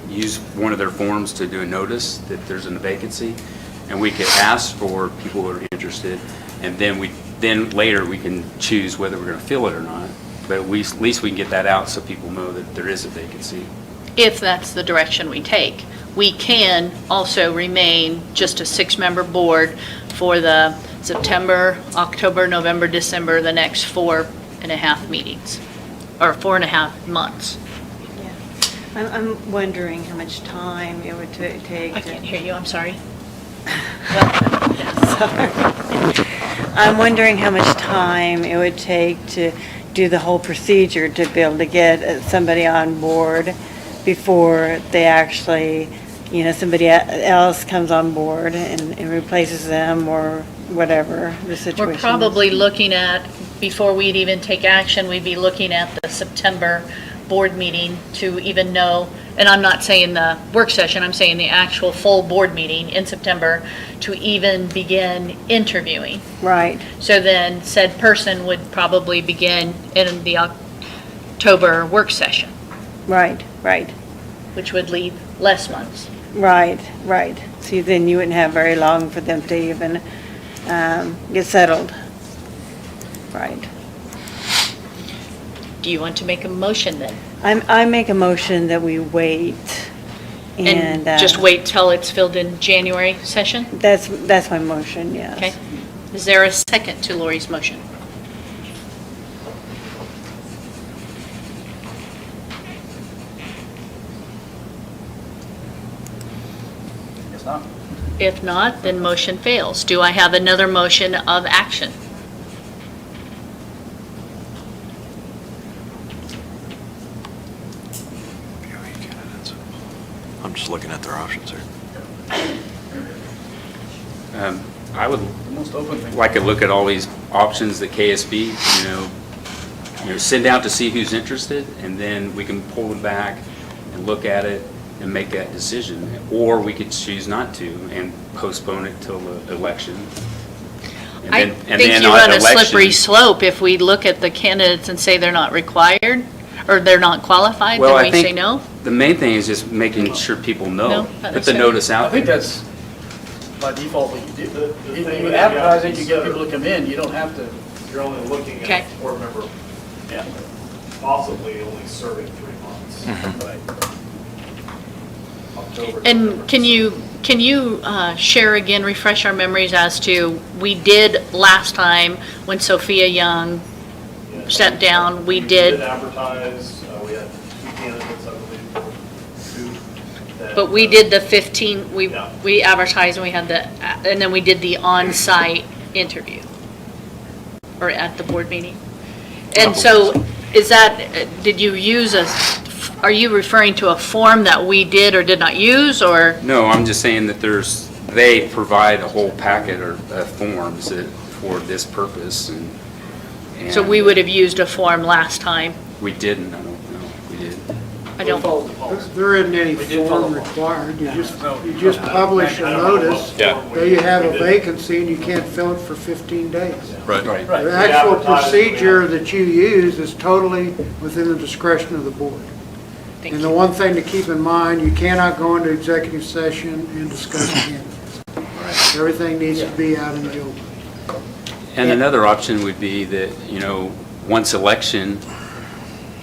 use one of their forms to do a notice that there's a vacancy, and we could ask for people who are interested, and then later we can choose whether we're going to fill it or not. But at least we can get that out so people know that there is a vacancy. If that's the direction we take. We can also remain just a 6-member board for the September, October, November, December, the next 4.5 meetings, or 4.5 months. I'm wondering how much time it would take to... I can't hear you, I'm sorry. I'm wondering how much time it would take to do the whole procedure to be able to get somebody on board before they actually, somebody else comes on board and replaces them or whatever the situation We're is. probably looking at, before we'd even take action, we'd be looking at the September board meeting to even know, and I'm not saying the work session, I'm saying the actual full board meeting in September to even begin interviewing. Right. So then said person would probably begin in the October work session, Right, which would leave less months. right. See, then you wouldn't have very long for them to even get settled. Right. Do you want to make a motion then? I make a motion that we wait and... Just wait till it's filled in January session? That's my motion, yes. Okay. Is there a second to Lori's motion? It's not. If not, then motion fails. Do I have another motion of action? I'm just looking at their options here. I would like to look at all these options that KSB, send out to see who's interested, and then we can pull them back and look at it and make that decision. Or we could choose not to and postpone it till the election. I think you run a slippery slope if we look at the candidates and say they're not required or they're not qualified, Well, then I we say think no? the main thing is just making sure people know. No, not Put the necessarily. notice out. I think that's by default what you do. The You thing that you advertise have it, to you get consider- people to come in, you don't have to... You're only looking Okay. at board member, possibly only serving 3 months. Mm-hmm. Right. October, And November, can you Can you share again, refresh our memories as to, we did last time when Sophia Young sat down, we did, advertise, we had 2 candidates, I believe, or 2. that, but we did the 15, Yeah. we advertised and we had the, and then we did the on-site interview, or at the board meeting. And so, is that, did you use are you referring to a form that we did or did not use, or? No, I'm just saying that they provide a whole packet of forms for this purpose, and. So we would have used a form last time? We didn't, I don't know, we did. I don't. There isn't any form required, you just publish a notice Yeah. that you have a vacancy and you can't fill it for 15 days. Right. Right. The actual procedure that you use is totally within the discretion of the board. Thank And you. the one thing to keep in mind, you cannot go into executive session and discuss candidates. Everything needs to be out in the open. And another option would be that, once election,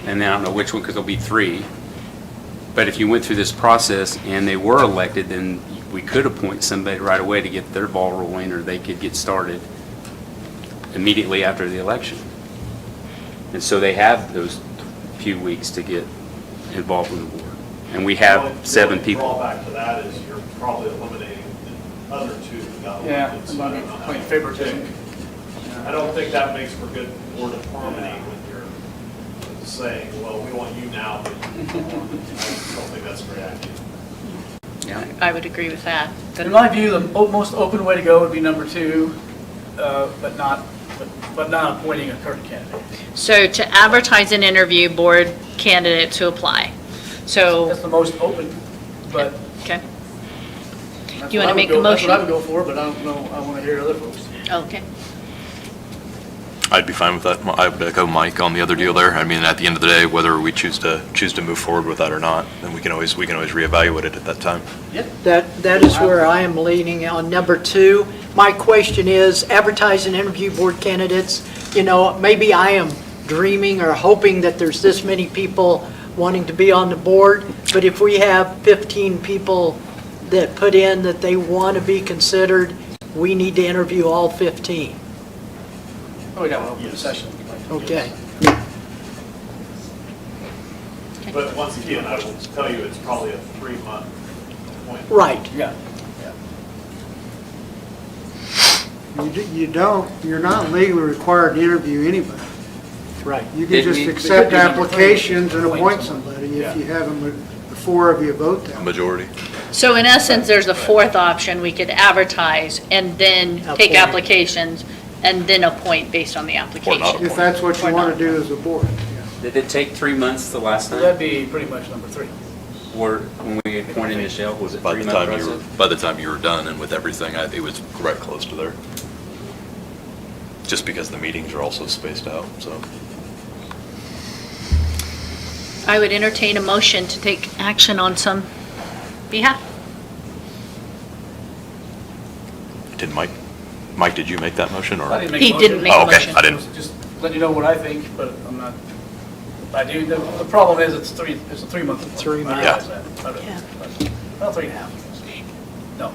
and I don't know which one, because there'll be 3, but if you went through this process and they were elected, then we could appoint somebody right away to get their ball rolling, or they could get started immediately after the election. And so they have those few weeks to get involved with the board. And we have 7 people. The drawback to that is you're probably eliminating the other 2 who got Yeah, elected. I'm so I not don't know how playing you favoritism. pick. I don't think that makes for good board of harmony when you're saying, well, we want you now, but you don't want. I don't think that's a great idea. I would agree with that. In my view, the most open way to go would be number 2, but not appointing a current candidate. So to advertise and interview board candidates who apply. So, That's the most open, but. okay, that's You what wanna I would make a go- That's what I motion? would go for, but I don't know, I want to hear other folks. okay. I'd be fine with that. I would echo Mike on the other deal there. I mean, at the end of the day, whether we choose to move forward with that or not, then we can always reevaluate it at that time. That is where I am leaning on number 2. My question is, advertise and interview board candidates. Maybe I am dreaming or hoping that there's this many people wanting to be on the board, but if we have 15 people that put in that they want to be considered, we need to interview all 15. Oh, we got an open session. Okay. But once again, I will tell you, it's probably a 3-month appointment. Right. Yeah. You're not legally required to interview anybody. Right. You can just accept applications and appoint somebody if you have them, the 4 of you vote them. Majority. So in essence, there's a 4th option. We could advertise and then take Appoint. applications and then appoint based on the application. If that's what you want to do as a board. Did it take 3 months the last time? That'd be pretty much number 3. Or when we appointed Michelle, was it By the 3-month time process? by the time you were done and with everything, it was right close to there. Just because the meetings are also spaced out, so. I would entertain a motion to take action on some behalf. Mike, did you make that motion, or? I didn't make a He motion. didn't make a Oh, okay. motion. I didn't. Just let you know what I think, but I'm not, I do, the problem is it's a 3-month. 3 months. I realize that. Yeah. About 3.5. No.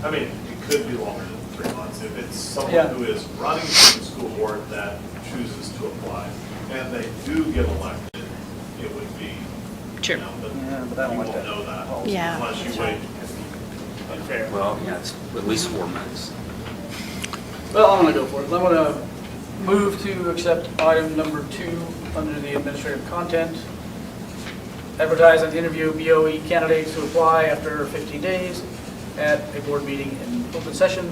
I mean, it could be longer than 3 months. If it's someone Yeah. who is running for the school board that chooses to apply, and they do get elected, it would be, Sure. Yeah, but I don't you like won't that. know that. Yeah. Unless you wait. Unfair. Well, yeah, it's at least 4 months. Well, I'm gonna go for it. I'm gonna move to accept item number 2 under the administrative content. Advertise and interview BOE candidates who apply after 15 days at a board meeting in open session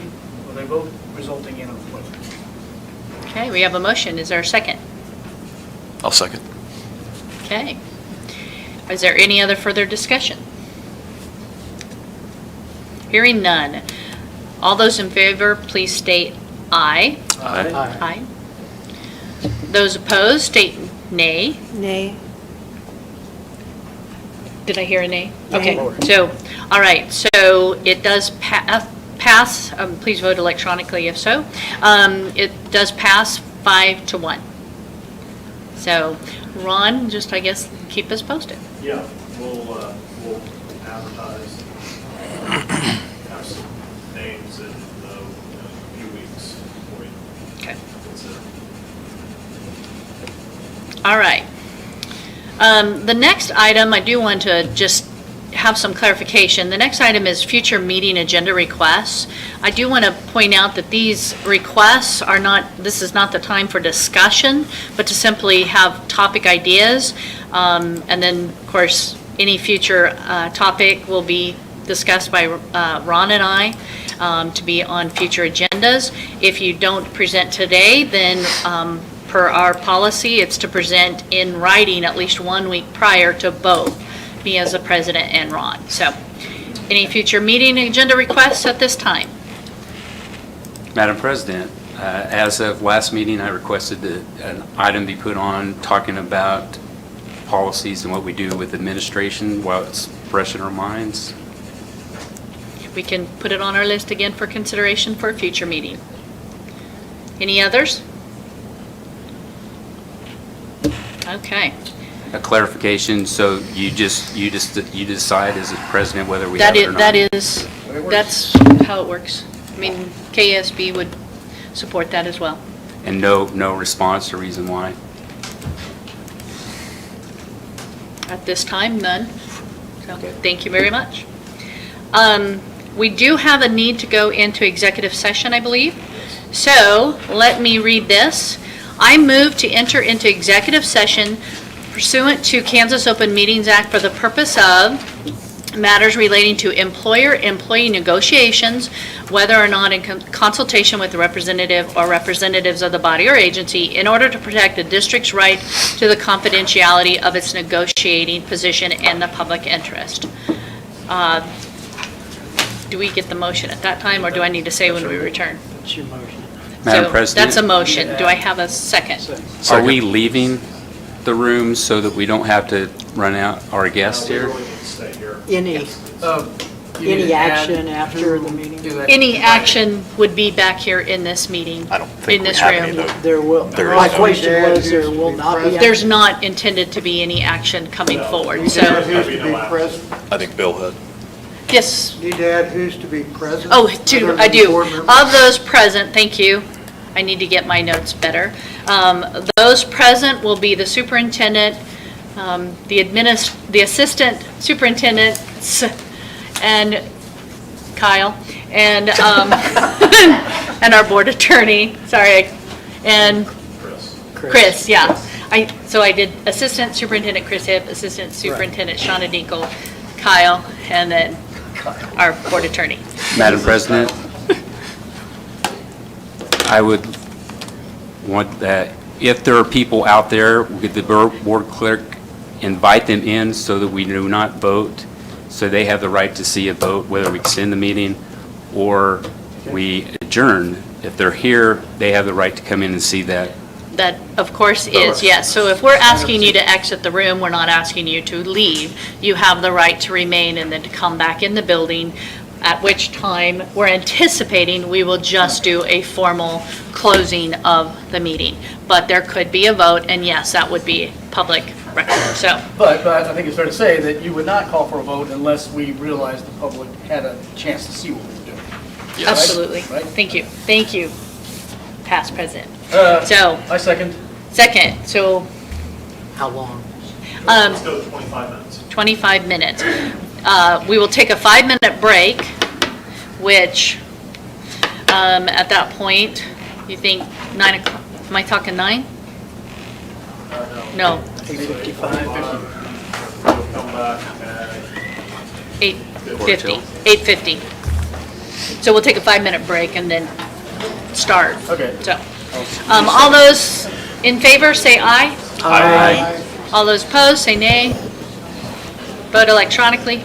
with a vote resulting in an appointment. Okay, we have a motion. Is there a second? I'll second. Okay. Is there any other further discussion? Hearing none. All those in favor, please state aye. Aye. Aye. Those opposed, state nay. Nay. Did I hear a nay? Nay. Okay, so, all right, so it does pass, please vote electronically if so. It does pass 5-1. So, Ron, just, I guess, keep us posted. Yeah, we'll advertise have some names in a few weeks for you. Okay. Consider. All right. The next item, I do want to just have some clarification. The next item is future meeting agenda requests. I do want to point out that these requests are not, this is not the time for discussion, but to simply have topic ideas. And then, of course, any future topic will be discussed by Ron and I to be on future agendas. If you don't present today, then per our policy, it's to present in writing at least 1 week prior to both me as the president and Ron. So, any future meeting agenda requests at this time? Madam President, as of last meeting, I requested that an item be put on talking about policies and what we do with administration while it's fresh in our minds. We can put it on our list again for consideration for a future meeting. Any others? Okay. A clarification, so you decide as a president whether we have it or not? That's how it works. I mean, KSB would support that as well. And no response or reason why? At this time, none. So, thank you very much. We do have a need to go into executive session, I believe. So, let me read this. I move to enter into executive session pursuant to Kansas Open Meetings Act for the purpose of matters relating to employer-employee negotiations, whether or not in consultation with the representative or representatives of the body or agency, in order to protect the district's right to the confidentiality of its negotiating position and the public interest. Do we get the motion at that time, or do I need to say when we return? That's your motion. Madam President? That's a motion. Do I have a second? Are we leaving the room so that we don't have to run out our guests here? Any action after the meeting? Any action would be back here in this meeting, in this room. There will, my question was, there will not be. There's not intended to be any action coming forward, so. Who's to be present? I think Bill had. Yes. Need to add who's to be present? Oh, Other I than do. board members? Of those present, thank you. I need to get my notes better. Those present will be the superintendent, the assistant superintendents, and Kyle, and and our board attorney. Sorry, and Chris. Yeah. So I did Assistant Superintendent Chris Hipp, Assistant Superintendent Shauna Dinkle, Kyle, and then our board attorney. Madam President, I would want that, if there are people out there, would the board clerk invite them in so that we do not vote, so they have the right to see a vote, whether we extend the meeting or we adjourn. If they're here, they have the right to come in and see that. That, of course, is, yes. So if we're asking you to exit the room, we're not asking you to leave. You have the right to remain and then to come back in the building, at which time we're anticipating we will just do a formal closing of the meeting. But there could be a vote, and yes, that would be public record, so. But I think it's fair to say that you would not call for a vote unless we realized the public had a chance to see what we were doing. Yes. Absolutely. Right? Thank you. Thank you, past president. So. I second. Second, so. How long? Let's go 25 minutes. 25 minutes. We will take a 5-minute break, which, at that point, you think 9 o'clock, am I talking 9? No. 8:55. We'll come back at 8:50. 8:50. So we'll take a 5-minute break and then start. Okay. So, all those in favor, say aye. Aye. All those opposed, say nay. Vote electronically.